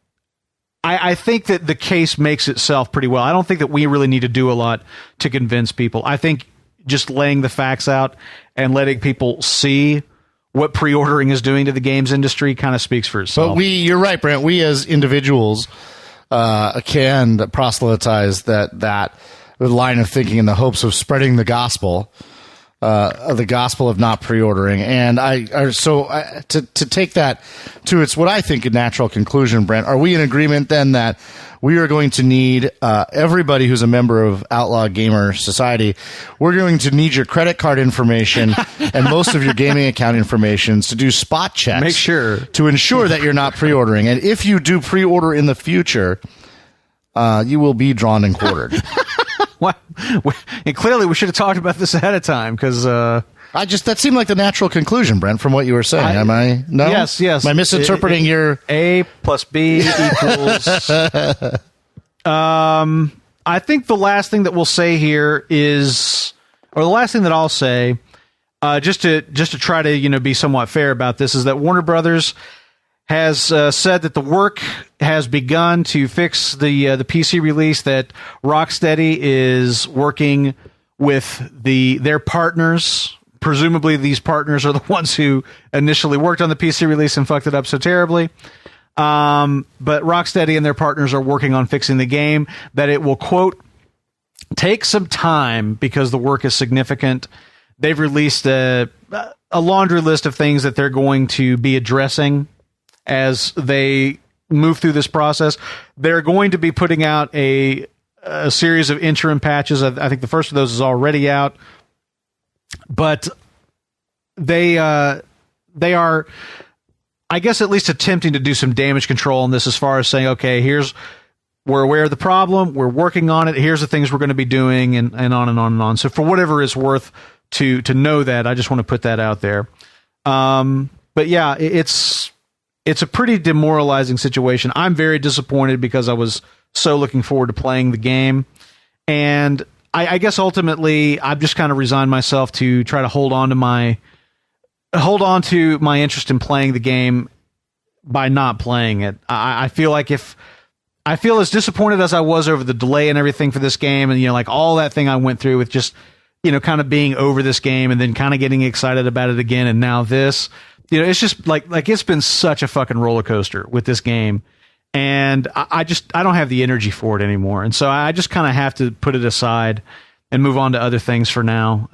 the case makes itself pretty well. I don't think that we really need to do a lot to convince people. I think just laying the facts out and letting people see what pre-ordering is doing to the games industry kind of speaks for itself. But you're right, Brent. We as individuals can proselytize that line of thinking in the hopes of spreading the gospel. the gospel of not pre-ordering. And to take that to its what I think a natural conclusion, Brent, are we in agreement then that we are going to need everybody who's a member of Outlaw Gamer Society, we're going to need your credit card information and most of your gaming account information to do spot checks. Make sure. To ensure that you're not pre-ordering. And if you do pre-order in the future, you will be drawn and quartered. What? And clearly we should have talked about this ahead of time because that seemed like the natural conclusion, Brent, from what you were saying. Am I? No? Yes. Am I misinterpreting your... A plus B equals... I think the last thing that we'll say here is... Or the last thing that I'll say, just to try to be somewhat fair about this, is that Warner Brothers has said that the work has begun to fix the PC release, that Rocksteady is working with their partners. Presumably these partners are the ones who initially worked on the PC release and fucked it up so terribly. But Rocksteady and their partners are working on fixing the game, that it will, quote, take some time because the work is significant. They've released a laundry list of things that they're going to be addressing as they move through this process. They're going to be putting out a series of interim patches. I think the first of those is already out, but they are, I guess, at least attempting to do some damage control on this, as far as saying, okay, we're aware of the problem, we're working on it, here's the things we're going to be doing, and on and on and on. So for whatever it's worth to know that, I just want to put that out there. But yeah, it's a pretty demoralizing situation. I'm very disappointed because I was so looking forward to playing the game. And I guess ultimately I've just kind of resigned myself to try to hold on to my interest in playing the game by not playing it. I feel like I feel as disappointed as I was over the delay and everything for this game, and like all that thing I went through with just kind of being over this game and then kind of getting excited about it again, and now this. It's just like it's been such a fucking roller coaster with this game, and I don't have the energy for it anymore, and so I just kind of have to put it aside and move on to other things for now.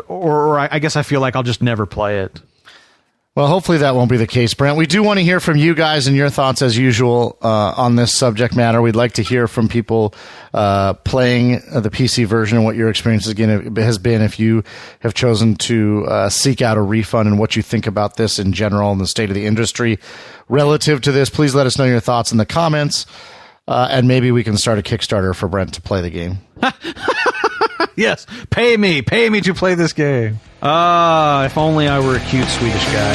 Or I guess I feel like I'll just never play it. Well, hopefully that won't be the case, Brent. We do want to hear from you guys and your thoughts, as usual, on this subject matter. We'd like to hear from people playing the PC version and what your experience has been, if you have chosen to seek out a refund, and what you think about this in general and the state of the industry relative to this. Please let us know your thoughts in the comments, and maybe we can start a Kickstarter for Brent to play the game. Yes, pay me to play this game. If only I were a cute Swedish guy.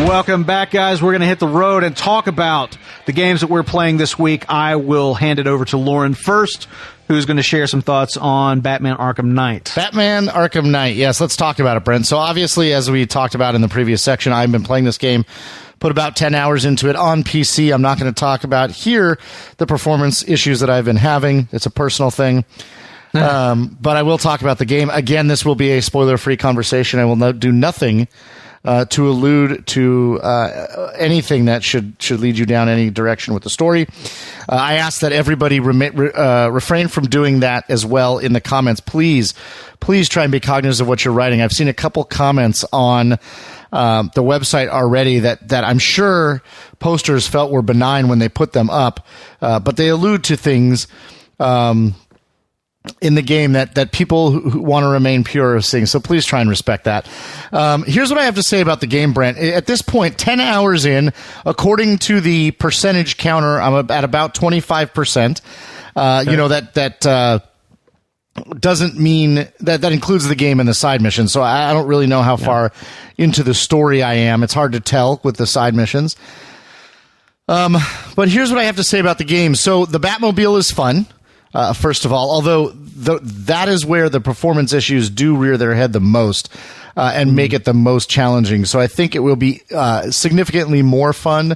Welcome back, guys. We're going to hit the road and talk about the games that we're playing this week. I will hand it over to Lauren first, who's going to share some thoughts on Batman Arkham Knight. Batman Arkham Knight. Yes, let's talk about it, Brent. So obviously, as we talked about in the previous section, I've been playing this game, put about 10 hours into it on PC. I'm not going to talk about here the performance issues that I've been having. It's a personal thing. But I will talk about the game. Again, this will be a spoiler-free conversation. I will do nothing to allude to anything that should lead you down any direction with the story. I ask that everybody refrain from doing that as well in the comments. Please try and be cognizant of what you're writing. I've seen a couple comments on the website already that I'm sure posters felt were benign when they put them up, but they allude to things in the game that people who want to remain pure are seeing. So please try and respect that. Here's what I have to say about the game, Brent. At this point, 10 hours in, according to the percentage counter, I'm at about 25%. That doesn't mean that includes the game and the side missions. So I don't really know how far into the story I am. It's hard to tell with the side missions. But here's what I have to say about the game. So the Batmobile is fun. First of all, although that is where the performance issues do rear their head the most and make it the most challenging. So I think it will be significantly more fun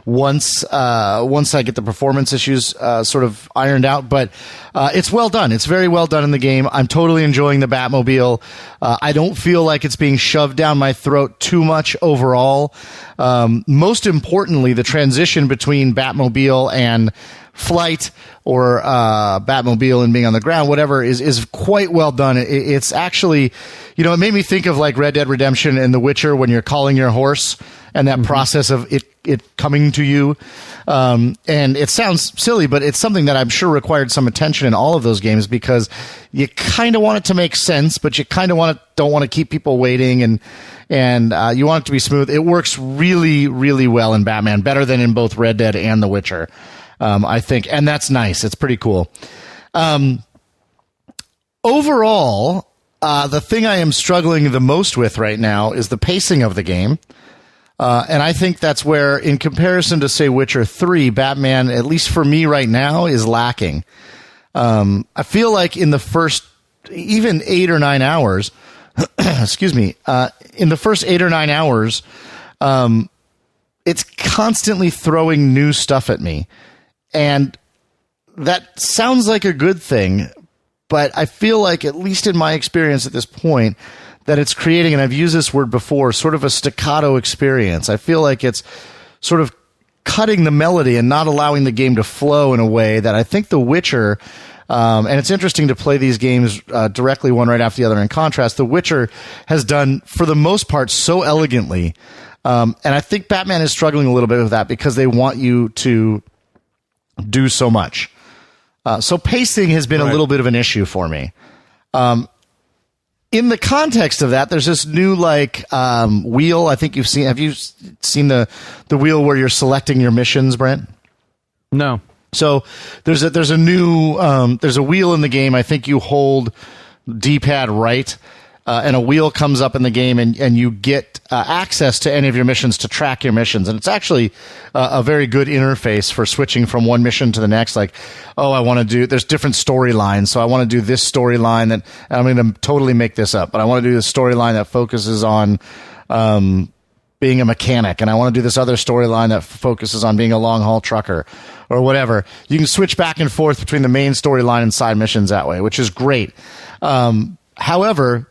once I get the performance issues sort of ironed out. But It's well done. It's very well done in the game. I'm totally enjoying the Batmobile. I don't feel like it's being shoved down my throat too much overall. Most importantly, the transition between Batmobile and flight, or Batmobile and being on the ground, whatever, is quite well done. It's actually, you know, it made me think of like Red Dead Redemption and The Witcher when you're calling your horse and that process of it coming to you. And it sounds silly, but it's something that I'm sure required some attention in all of those games, because you kind of want it to make sense, but you kind of don't want to keep people waiting, and you want it to be smooth. It works really, really well in Batman, better than in both Red Dead and The Witcher. I think, and that's nice. It's pretty cool. Overall, the thing I am struggling the most with right now is the pacing of the game. And I think that's where, in comparison to, say, Witcher 3, Batman, at least for me right now, is lacking. I feel like in the first, even 8 or 9 hours, excuse me, in the first 8 or 9 hours, it's constantly throwing new stuff at me. And that sounds like a good thing, but I feel like, at least in my experience at this point, that it's creating, and I've used this word before, sort of a staccato experience. I feel like it's sort of cutting the melody and not allowing the game to flow in a way that I think The Witcher, and it's interesting to play these games directly one right after the other in contrast, The Witcher has done, for the most part, so elegantly. And I think Batman is struggling a little bit with that because they want you to do so much. So pacing has been a little bit of an issue for me. In the context of that, there's this new wheel. I think have you seen the wheel where you're selecting your missions, Brent? No. So there's a new there's a wheel in the game. I think you hold D-pad right, and a wheel comes up in the game, and you get access to any of your missions to track your missions. And it's actually a very good interface for switching from one mission to the next. Like, there's different storylines. So I want to do this storyline that, and I'm going to totally make this up, but I want to do this storyline that focuses on being a mechanic. And I want to do this other storyline that focuses on being a long haul trucker or whatever. You can switch back and forth between the main storyline and side missions that way, which is great. However,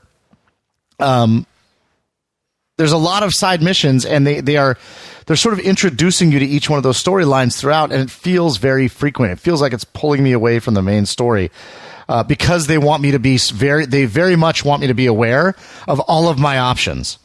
there's a lot of side missions, and they're sort of introducing you to each one of those storylines throughout, and it feels very frequent. It feels like it's pulling me away from the main story, because they want me to be they very much want me to be aware of all of my options.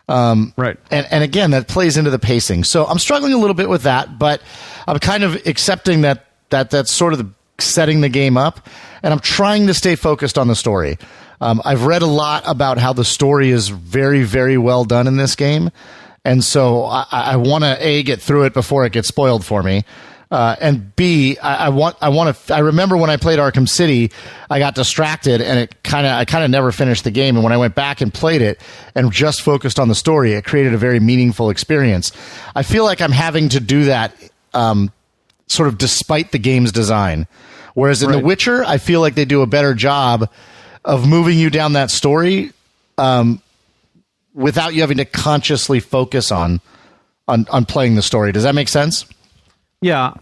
Right. And again, that plays into the pacing. So I'm struggling a little bit with that, but I'm kind of accepting that's sort of setting the game up, and I'm trying to stay focused on the story. I've read a lot about how the story is very, very well done in this game. And so I want to, A, get through it before it gets spoiled for me. And B, I remember when I played Arkham City, I got distracted, and I kind of never finished the game. And when I went back and played it and just focused on the story, it created a very meaningful experience. I feel like I'm having to do that, sort of despite the game's design. Whereas in The Witcher, I feel like they do a better job of moving you down that story, without you having to consciously focus on playing the story. Does that make sense? Yeah.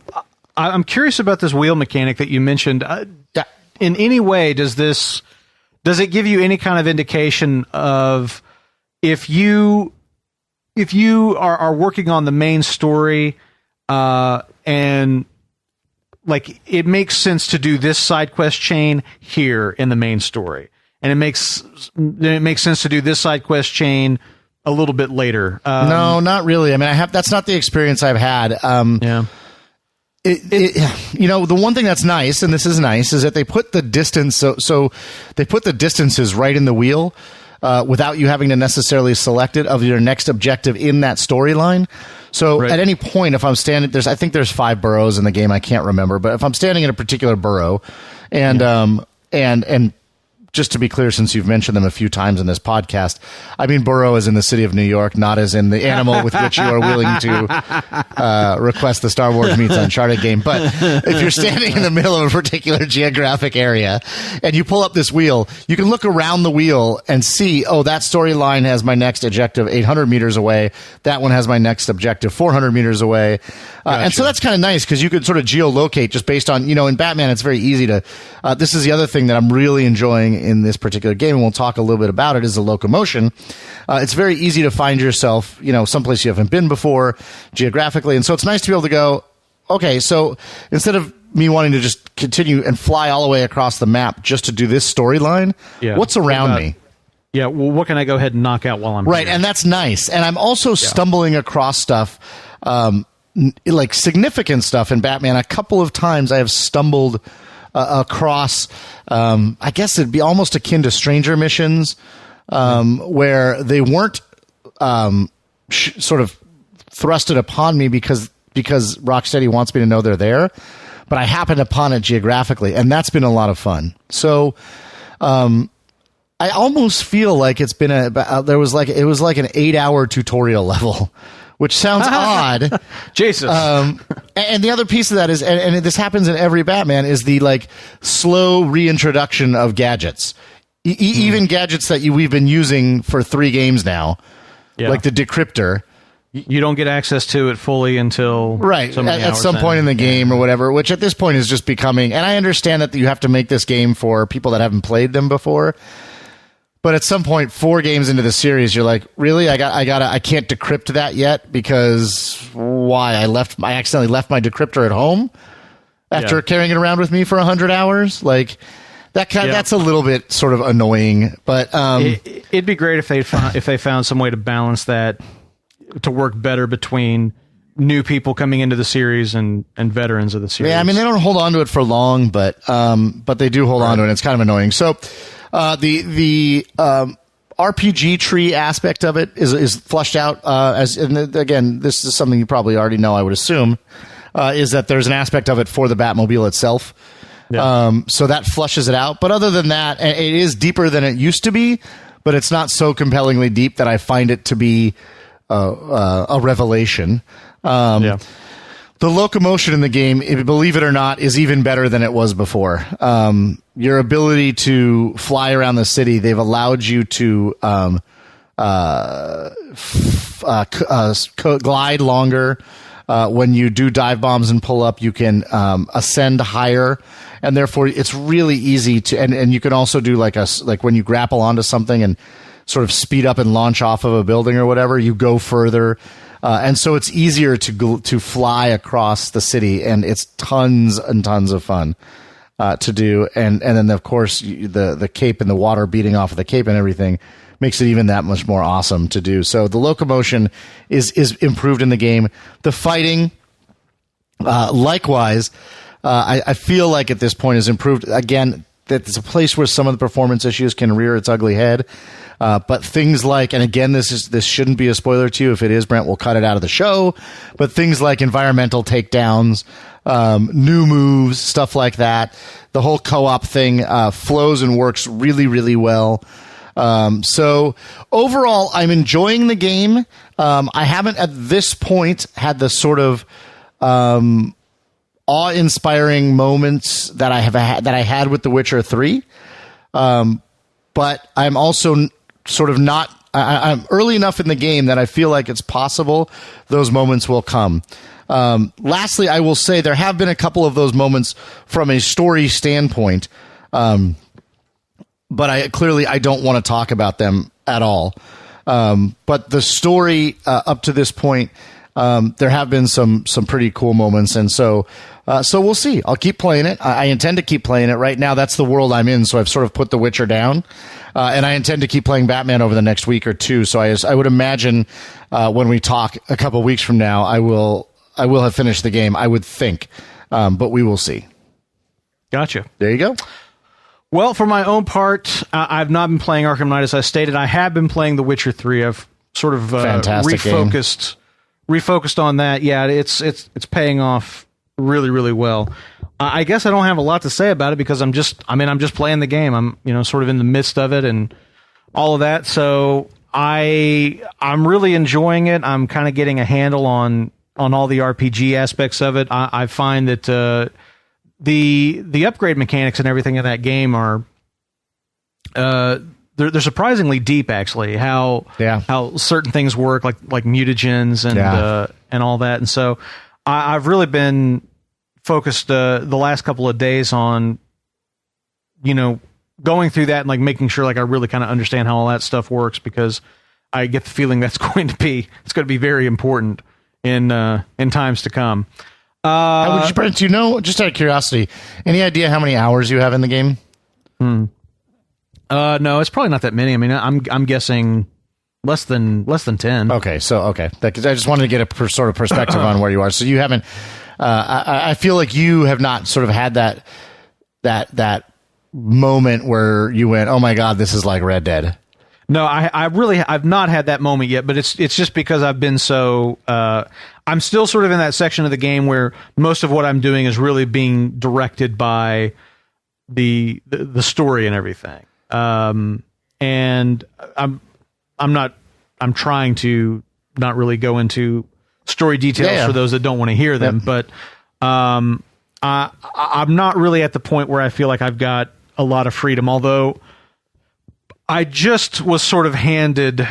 I'm curious about this wheel mechanic that you mentioned. In any way, does it give you any kind of indication of if you are working on the main story, and like it makes sense to do this side quest chain here in the main story, and it makes sense to do this side quest chain a little bit later? No, not really. I mean, that's not the experience I've had. Yeah. The one thing that's nice, and this is nice, is that they put the distance. So they put the distances right in the wheel, without you having to necessarily select it, of your next objective in that storyline. So at any point, if I'm standing, I think there's 5 burrows in the game. I can't remember, but if I'm standing in a particular burrow and just to be clear, since you've mentioned them a few times in this podcast, I mean Burros as in the city of New York, not as in the animal with which you are willing to request the Star Wars meets Uncharted game. But if you're standing in the middle of a particular geographic area and you pull up this wheel, you can look around the wheel and see, oh, that storyline has my next objective 800 meters away. That one has my next objective 400 meters away. Gotcha. And so that's kind of nice because you could sort of geolocate just based on, in Batman, it's very easy to, this is the other thing that I'm really enjoying in this particular game, and we'll talk a little bit about it, is the locomotion. It's very easy to find yourself, someplace you haven't been before geographically. And so it's nice to be able to go, okay, so instead of me wanting to just continue and fly all the way across the map just to do this storyline, what's around me? Yeah, well, what can I go ahead and knock out while I'm right, here? and that's nice. And I'm also stumbling across stuff, like significant stuff in Batman. A couple of times I have stumbled across, I guess it'd be almost akin to stranger missions, where they weren't sort of thrusted upon me because Rocksteady wants me to know they're there, but I happened upon it geographically, and that's been a lot of fun. So I almost feel like it's been it was like an 8-hour tutorial level, which sounds odd. Jesus. And the other piece of that is, and this happens in every Batman, is the like slow reintroduction of gadgets. Even gadgets that we've been using for 3 games now, like the decryptor. You don't get access to it fully until at some point in the game or whatever, which at this point is just becoming, and I understand that you have to make this game for people that haven't played them before. But at some point, 4 games into the series, you're like, really? I can't decrypt that yet because why? I accidentally left my decryptor at home after carrying it around with me for 100 hours. Like that's a little bit sort of annoying. But it'd be great if they found some way to balance that to work better between new people coming into the series and veterans of the series. Yeah, I mean they don't hold on to it for long, but they do hold on to it. And it's kind of annoying. So. The RPG tree aspect of it is flushed out again, this is something you probably already know, I would assume, is that there's an aspect of it for the Batmobile itself. Yeah. So that flushes it out. But other than that, it is deeper than it used to be, but it's not so compellingly deep that I find it to be a revelation. The locomotion in the game, believe it or not, is even better than it was before. Your ability to fly around the city, they've allowed you to glide longer. When you do dive bombs and pull up, you can ascend higher, and therefore it's really easy to. And you can also do like when you grapple onto something and sort of speed up and launch off of a building or whatever, you go further. And so it's easier to fly across the city, and it's tons and tons of fun to do. And then, of course, the cape and the water beating off of the cape and everything makes it even that much more awesome to do. So the locomotion is improved in the game. The fighting, likewise, I feel like at this point is improved. Again, that it's a place where some of the performance issues can rear its ugly head. But things like, and again, this shouldn't be a spoiler to you. If it is, Brent will cut it out of the show. But things like environmental takedowns, new moves, stuff like that. The whole co-op thing flows and works really, really well. So overall, I'm enjoying the game. I haven't at this point had the sort of awe-inspiring moments that I had with The Witcher 3. But I'm also sort of not. I'm early enough in the game that I feel like it's possible those moments will come. Lastly, I will say there have been a couple of those moments from a story standpoint, but I don't want to talk about them at all. But the story up to this point, there have been some pretty cool moments, and so we'll see. I'll keep playing it. I intend to keep playing it. Right now, that's the world I'm in, so I've sort of put The Witcher down, and I intend to keep playing Batman over the next week or two. So I would imagine when we talk a couple weeks from now, I will have finished the game, I would think, but we will see. Gotcha. There you go. Well, for my own part, I've not been playing Arkham Knight, as I stated. I have been playing The Witcher 3. I've sort of refocused on that. Yeah, it's paying off really, really well. I guess I don't have a lot to say about it because I'm just playing the game. I'm, sort of in the midst of it and all of that. So I'm really enjoying it. I'm kind of getting a handle on all the RPG aspects of it. I find that the upgrade mechanics and everything in that game are they're surprisingly deep, actually. How certain things work, like mutagens and all that. And so I've really been focused the last couple of days on going through that and like making sure like I really kind of understand how all that stuff works, because I get the feeling that's going to be very important in times to come. Brent, do you know, just out of curiosity, any idea how many hours you have in the game? No, it's probably not that many. I mean, I'm guessing less than 10. Okay, I just wanted to get a sort of perspective on where you are. So you haven't. I feel like you have not sort of had that moment where you went, "Oh my God, this is like Red Dead." No, I've not had that moment yet, but it's just because I've been so I'm still sort of in that section of the game where most of what I'm doing is really being directed by the story and everything. And I'm trying to not really go into story details for those that don't want to hear them, but I'm not really at the point where I feel like I've got a lot of freedom, although I just was sort of handed,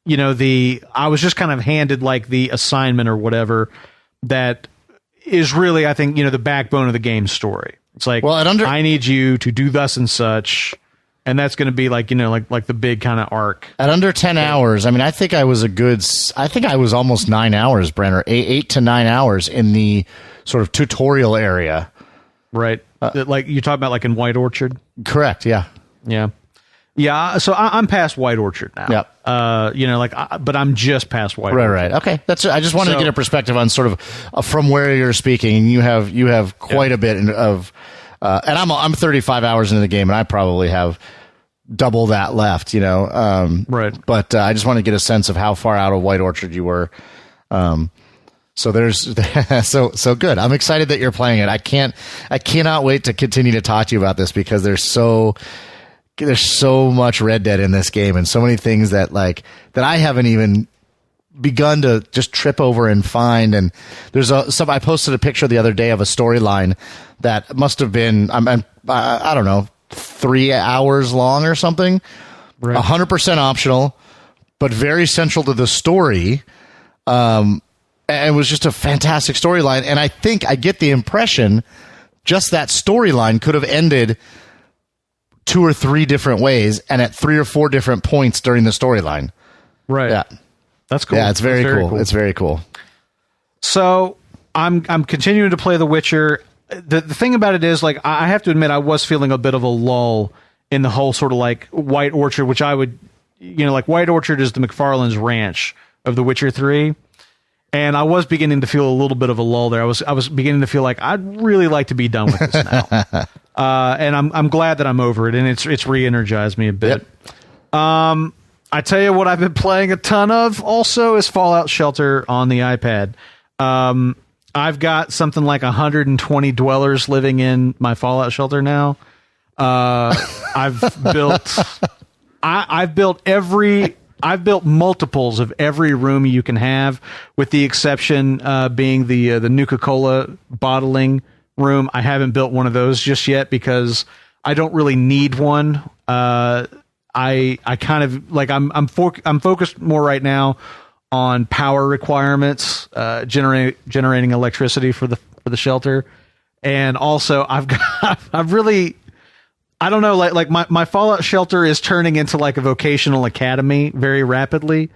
I was just kind of handed like the assignment or whatever that is really, I think, the backbone of the game story. It's like, I need you to do thus and such, and that's going to be like, like the big kind of arc. At under 10 hours, I mean, I think I was almost 9 hours, Brent, or 8 to 9 hours in the sort of tutorial area. Right. Like you're talking about like in White Orchard? Correct, yeah. Yeah. Yeah, so I'm past White Orchard now. Yep. But I'm just past White Orchard. Right. Okay. I just wanted to get a perspective on sort of from where you're speaking. And you have quite a bit of, and I'm 35 hours into the game, and I probably have double that left. Right. But I just want to get a sense of how far out of White Orchard you were. So there's so good. I'm excited that you're playing it. I cannot wait to continue to talk to you about this, because there's so much Red Dead in this game, and so many things that I haven't even begun to just trip over and find. And there's I posted a picture the other day of a storyline that must have been, I don't know, 3 hours long or something. Right. 100% optional, but very central to the story. And it was just a fantastic storyline. And I think I get the impression just that storyline could have ended 2 or 3 different ways and at 3 or 4 different points during the storyline. Right. Yeah. That's cool. Yeah, it's very cool. It's very cool. So I'm continuing to play The Witcher. The thing about it is, like, I have to admit, I was feeling a bit of a lull in the whole sort of like White Orchard, which I would, like White Orchard is the McFarlane's ranch of The Witcher 3. And I was beginning to feel a little bit of a lull there. I was beginning to feel like I'd really like to be done with this now. And I'm glad that I'm over it, and it's re-energized me a bit. Yep. I tell you what I've been playing a ton of also is Fallout Shelter on the iPad. I've got something like 120 dwellers living in my Fallout Shelter now. I've built multiples of every room you can have, with the exception being the Nuka-Cola bottling room. I haven't built one of those just yet because I don't really need one. I kind of like I'm focused more right now on power requirements, generating electricity for the shelter, and also I don't know, like my Fallout Shelter is turning into like a vocational academy very rapidly,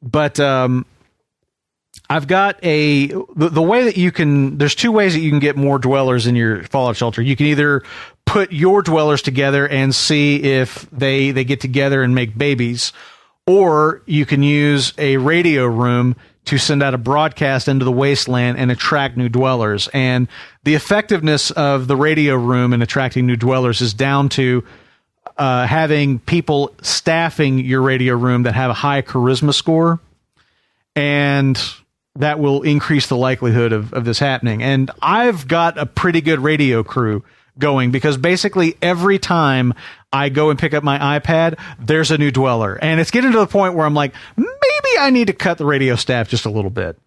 but I've got the way that you can, there's 2 ways that you can get more dwellers in your Fallout Shelter. You can either put your dwellers together and see if they get together and make babies, or you can use a radio room to send out a broadcast into the wasteland and attract new dwellers. And the effectiveness of the radio room in attracting new dwellers is down to having people staffing your radio room that have a high charisma score. And that will increase the likelihood of this happening. And I've got a pretty good radio crew going, because basically every time I go and pick up my iPad, there's a new dweller. And it's getting to the point where I'm like, maybe I need to cut the radio staff just a little bit,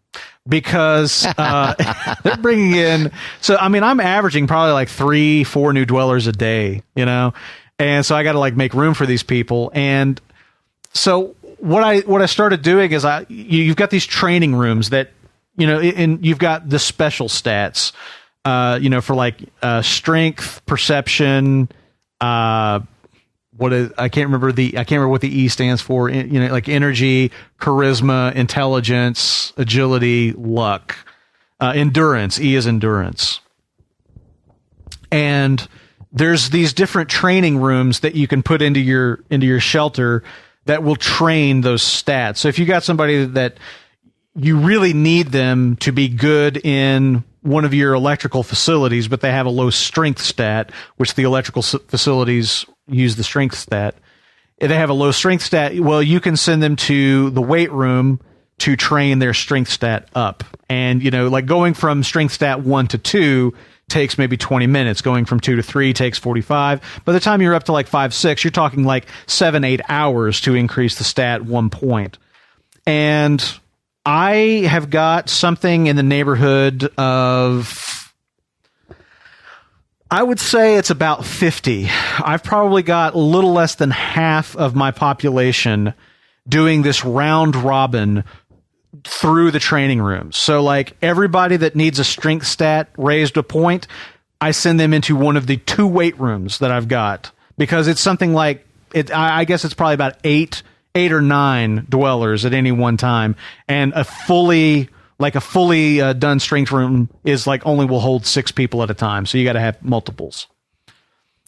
because they're bringing in. So, I mean, I'm averaging probably like 3-4 new dwellers a day, you know? And so I got to like make room for these people. And so what I started doing is you've got these training rooms that, you know, and you've got the special stats, you know, for like strength, perception, I can't remember what the E stands for, you know, like energy, charisma, intelligence, agility, luck, endurance. E is endurance. And there's these different training rooms that you can put into your shelter that will train those stats. So if you got somebody that you really need them to be good in one of your electrical facilities, but they have a low strength stat, which the electrical facilities use the strength stat. If they have a low strength stat, well, you can send them to the weight room to train their strength stat up. And, you know, like going from strength stat 1 to 2 takes maybe 20 minutes. Going from 2 to 3 takes 45. By the time you're up to like 5, 6, you're talking like 7-8 hours to increase the stat 1 point. And I have got something in the neighborhood of, I would say it's about 50. I've probably got a little less than half of my population doing this round robin through the training rooms. So like everybody that needs a strength stat raised a point, I send them into one of the 2 weight rooms that I've got, because it's something like I guess it's probably about 8 or 9 dwellers at any one time, and a fully done strength room is like only will hold 6 people at a time. So you got to have multiples.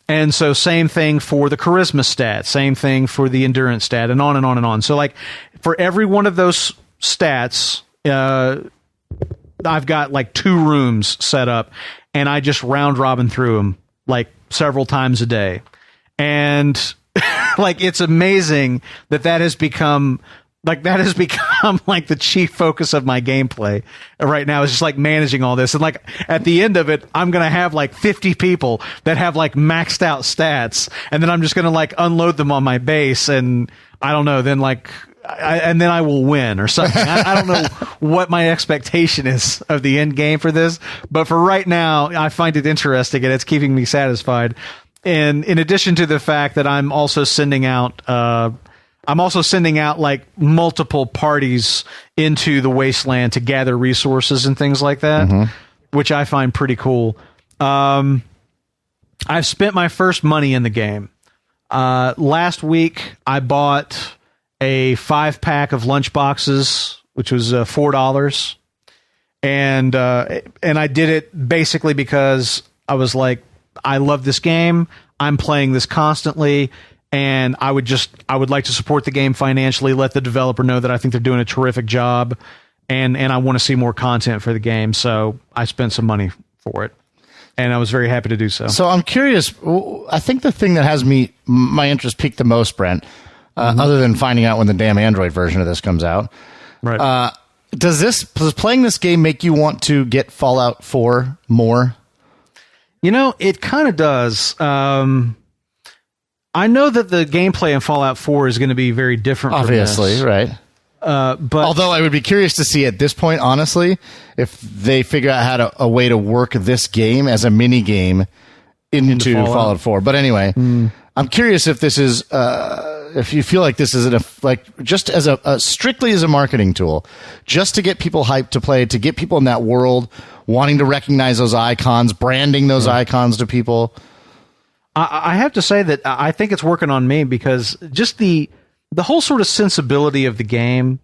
And so same thing for the charisma stat, same thing for the endurance stat, and on and on and on. So like for every one of those stats, I've got like 2 rooms set up, and I just round robin through them like several times a day. And like, it's amazing that has become like the chief focus of my gameplay right now, is just like managing all this. And like at the end of it, I'm going to have like 50 people that have like maxed out stats, and then I'm just going to like unload them on my base. And I don't know, then like, and then I will win or something. I don't know what my expectation is of the end game for this, but for right now, I find it interesting and it's keeping me satisfied. And in addition to the fact that I'm also sending out like multiple parties into the wasteland to gather resources and things like that, which I find pretty cool. I've spent my first money in the game. Last week, I bought a 5-pack of lunch boxes, which was $4. And I did it basically because I was like, I love this game. I'm playing this constantly, and I would like to support the game financially, let the developer know that I think they're doing a terrific job, and I want to see more content for the game. So I spent some money for it, and I was very happy to do so. So I'm curious. I think the thing that has my interest peaked the most, Brent, other than finding out when the damn Android version of this comes out, right? Does playing this game make you want to get Fallout 4 more? You know, it kind of does. I know that the gameplay in Fallout 4 is going to be very different. Obviously, from right. But although I would be curious to see at this point, honestly, if they figure out a way to work this game as a mini game into Fallout 4. But anyway, I'm curious if this is if you feel like this is just as a strictly as a marketing tool, just to get people hyped to play, to get people in that world, wanting to recognize those icons, branding those icons to people. I have to say that I think it's working on me, because just the whole sort of sensibility of the game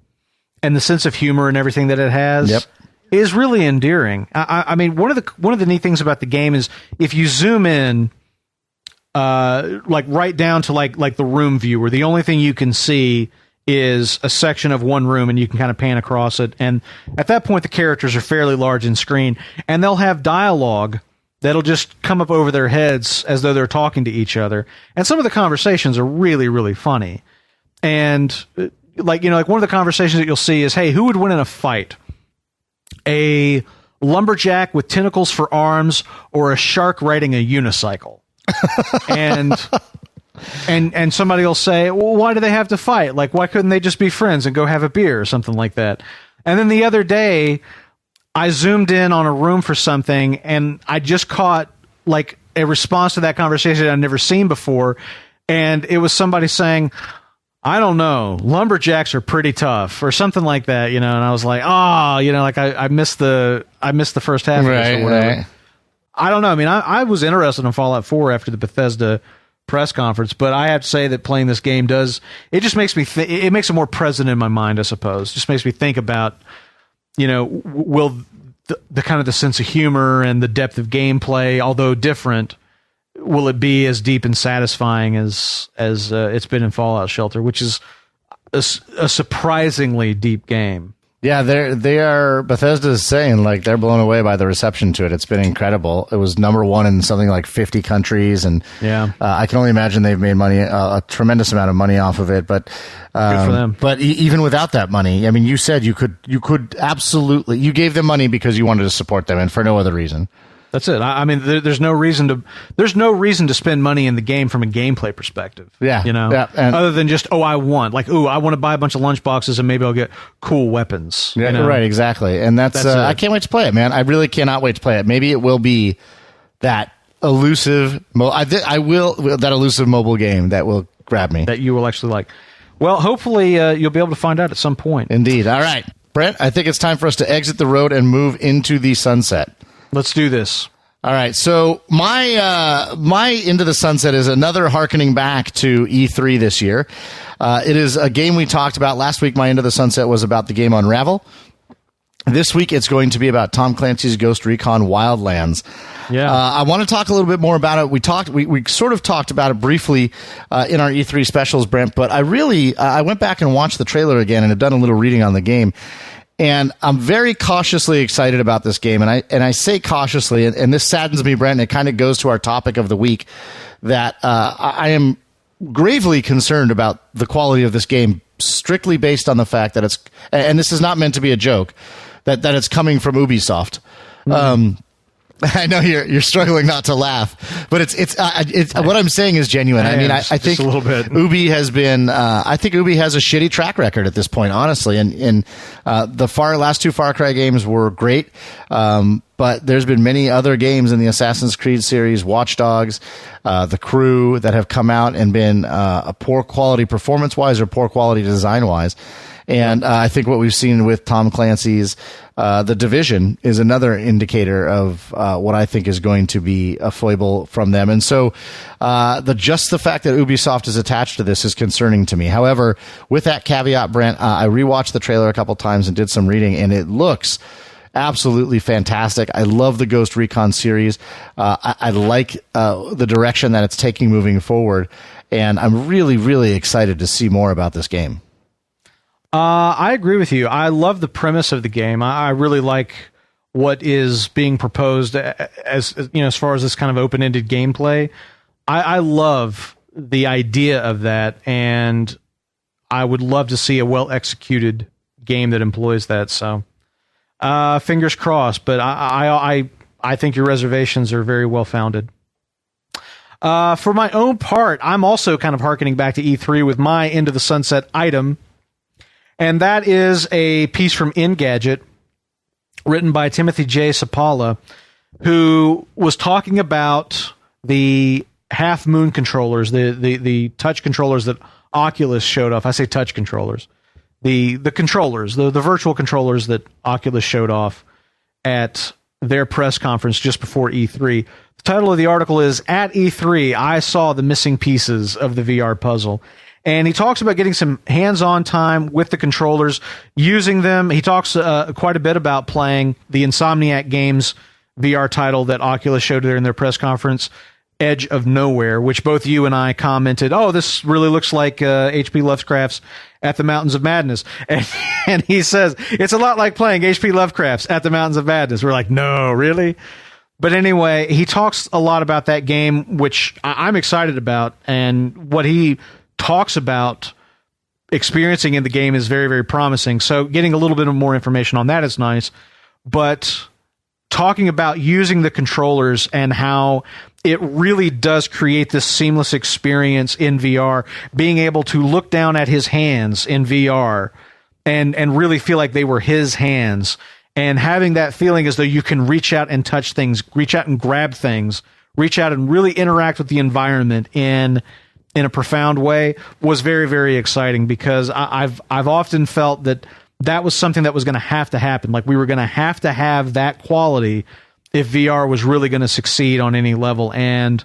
and the sense of humor and everything that it has is really endearing. I mean, one of the neat things about the game is if you zoom in, like right down to like the room view, where the only thing you can see is a section of one room, and you can kind of pan across it. And at that point, the characters are fairly large in screen, and they'll have dialogue that'll just come up over their heads as though they're talking to each other. And some of the conversations are really, really funny. And like one of the conversations that you'll see is, hey, who would win in a fight? a lumberjack with tentacles for arms or a shark riding a unicycle. And somebody will say, well, why do they have to fight? Like, why couldn't they just be friends and go have a beer or something like that? And then the other day, I zoomed in on a room for something, and I just caught like a response to that conversation I'd never seen before. And it was somebody saying, I don't know, lumberjacks are pretty tough or something like that, and I was like, like I missed the first half of this or whatever. Right. I don't know. I mean, I was interested in Fallout 4 after the Bethesda press conference, but I have to say that playing this game just makes me it makes it more present in my mind, I suppose. Just makes me think about, will the kind of the sense of humor and the depth of gameplay, although different, will it be as deep and satisfying as it's been in Fallout Shelter, which is a surprisingly deep game. Yeah, they are. Bethesda is saying like they're blown away by the reception to it. It's been incredible. It was #1 in something like 50 countries, and I can only imagine they've made money, a tremendous amount of money off of it. But good for them. But even without that money, I mean, you said you could absolutely, you gave them money because you wanted to support them, and for no other reason. That's it. I mean, there's no reason to spend money in the game from a gameplay perspective. Yeah, other than just I want to buy a bunch of lunchboxes and maybe I'll get cool weapons. Yeah, right, exactly. And that's I can't wait to play it, man. I really cannot wait to play it. Maybe it will be that elusive. That elusive mobile game that will grab me. That you will actually like. Well, hopefully you'll be able to find out at some point. Indeed. All right, Brent. I think it's time for us to exit the road and move into the sunset. Let's do this. All right. So my Into the Sunset is another hearkening back to E3 this year. It is a game we talked about last week. My Into the Sunset was about the game Unravel. This week it's going to be about Tom Clancy's Ghost Recon Wildlands. Yeah. I want to talk a little bit more about it. We sort of talked about it briefly in our E3 specials, Brent, but I went back and watched the trailer again and have done a little reading on the game. And I'm very cautiously excited about this game. And I say cautiously, and this saddens me, Brent, and it kind of goes to our topic of the week, that I am gravely concerned about the quality of this game, strictly based on the fact that and this is not meant to be a joke, that it's coming from Ubisoft. Mm-hmm. I know you're struggling not to laugh, but it's what I'm saying is genuine. I mean, I think a little bit. Ubi has been. I think Ubi has a shitty track record at this point, honestly. And the last two Far Cry games were great, but there's been many other games in the Assassin's Creed series, Watch Dogs, The Crew, that have come out and been a poor quality performance-wise or poor quality design-wise. And I think what we've seen with Tom Clancy's The Division is another indicator of what I think is going to be a foible from them. And so just the fact that Ubisoft is attached to this is concerning to me. However, with that caveat, Brent, I rewatched the trailer a couple times and did some reading, and it looks absolutely fantastic. I love the Ghost Recon series. I like the direction that it's taking moving forward, and I'm really, really excited to see more about this game. I agree with you. I love the premise of the game. I really like what is being proposed as far as this kind of open-ended gameplay. I love the idea of that, and I would love to see a well-executed game that employs that. So, fingers crossed. But I think your reservations are very well-founded. For my own part, I'm also kind of hearkening back to E3 with my Into the Sunset item. And that is a piece from Engadget written by Timothy J. Sapala, who was talking about the Half Moon controllers, the touch controllers that Oculus showed off. I say touch controllers. The controllers, the virtual controllers that Oculus showed off at their press conference just before E3. The title of the article is, At E3, I Saw the Missing Pieces of the VR Puzzle. And he talks about getting some hands-on time with the controllers, using them. He talks quite a bit about playing the Insomniac Games VR title that Oculus showed there in their press conference, Edge of Nowhere, which both you and I commented, oh, this really looks like H.P. Lovecraft's At the Mountains of Madness. And he says, it's a lot like playing H.P. Lovecraft's At the Mountains of Madness. We're like, no, really? But anyway, he talks a lot about that game, which I'm excited about, and what he talks about experiencing in the game is very, very promising. So getting a little bit of more information on that is nice. but talking about using the controllers and how it really does create this seamless experience in VR, being able to look down at his hands in VR and really feel like they were his hands, and having that feeling as though you can reach out and touch things, reach out and grab things, reach out and really interact with the environment in a profound way, was very, very exciting, because I've often felt that was something that was going to happen. Like, we were going to have that quality if VR was really going to succeed on any level. And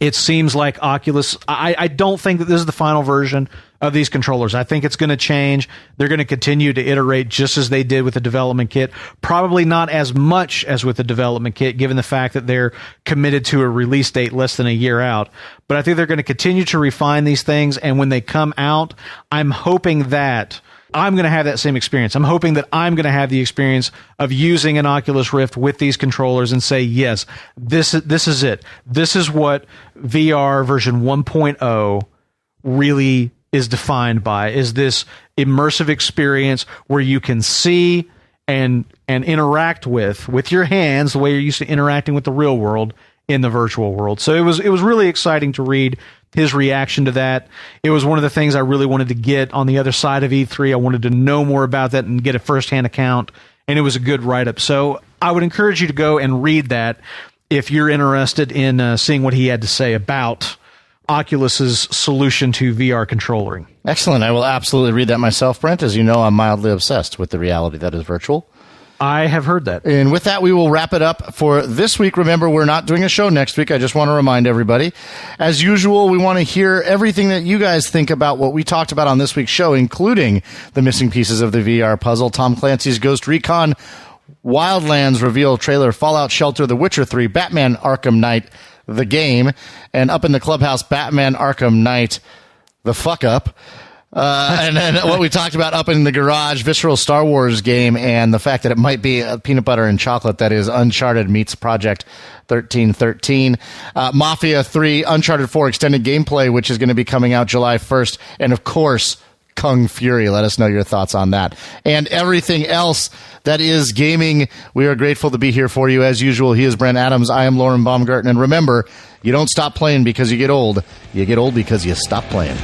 it seems like Oculus, I don't think that this is the final version of these controllers. I think it's going to change. They're going to continue to iterate just as they did with the development kit. Probably not as much as with the development kit, given the fact that they're committed to a release date less than a year out. But I think they're going to continue to refine these things. And when they come out, I'm hoping that I'm going to have that same experience. I'm hoping that I'm going to have the experience of using an Oculus Rift with these controllers and say, yes, this is it. This is what VR version 1.0 really is defined by, is this immersive experience where you can see and interact with your hands the way you're used to interacting with the real world in the virtual world. So it was really exciting to read his reaction to that. It was one of the things I really wanted to get on the other side of E3. I wanted to know more about that and get a firsthand account, and it was a good write-up. So I would encourage you to go and read that if you're interested in seeing what he had to say about Oculus's solution to VR controllering. Excellent. I will absolutely read that myself, Brent. As you know, I'm mildly obsessed with the reality that is virtual. I have heard that. And with that, we will wrap it up for this week. Remember, we're not doing a show next week. I just want to remind everybody. As usual, we want to hear everything that you guys think about what we talked about on this week's show, including the missing pieces of the VR puzzle, Tom Clancy's Ghost Recon, Wildlands reveal trailer, Fallout Shelter, The Witcher 3, Batman Arkham Knight, the game, and up in the clubhouse, Batman Arkham Knight, the fuck up. And then what we talked about up in the garage, Visceral Star Wars game, and the fact that it might be a peanut butter and chocolate that is Uncharted meets Project 1313. Mafia 3, Uncharted 4 extended gameplay, which is going to be coming out July 1st. And of course, Kung Fury. Let us know your thoughts on that. And everything else that is gaming. We are grateful to be here for you. As usual, he is Brent Adams. I am Lauren Baumgarten. And remember, you don't stop playing because you get old. You get old because you stop playing.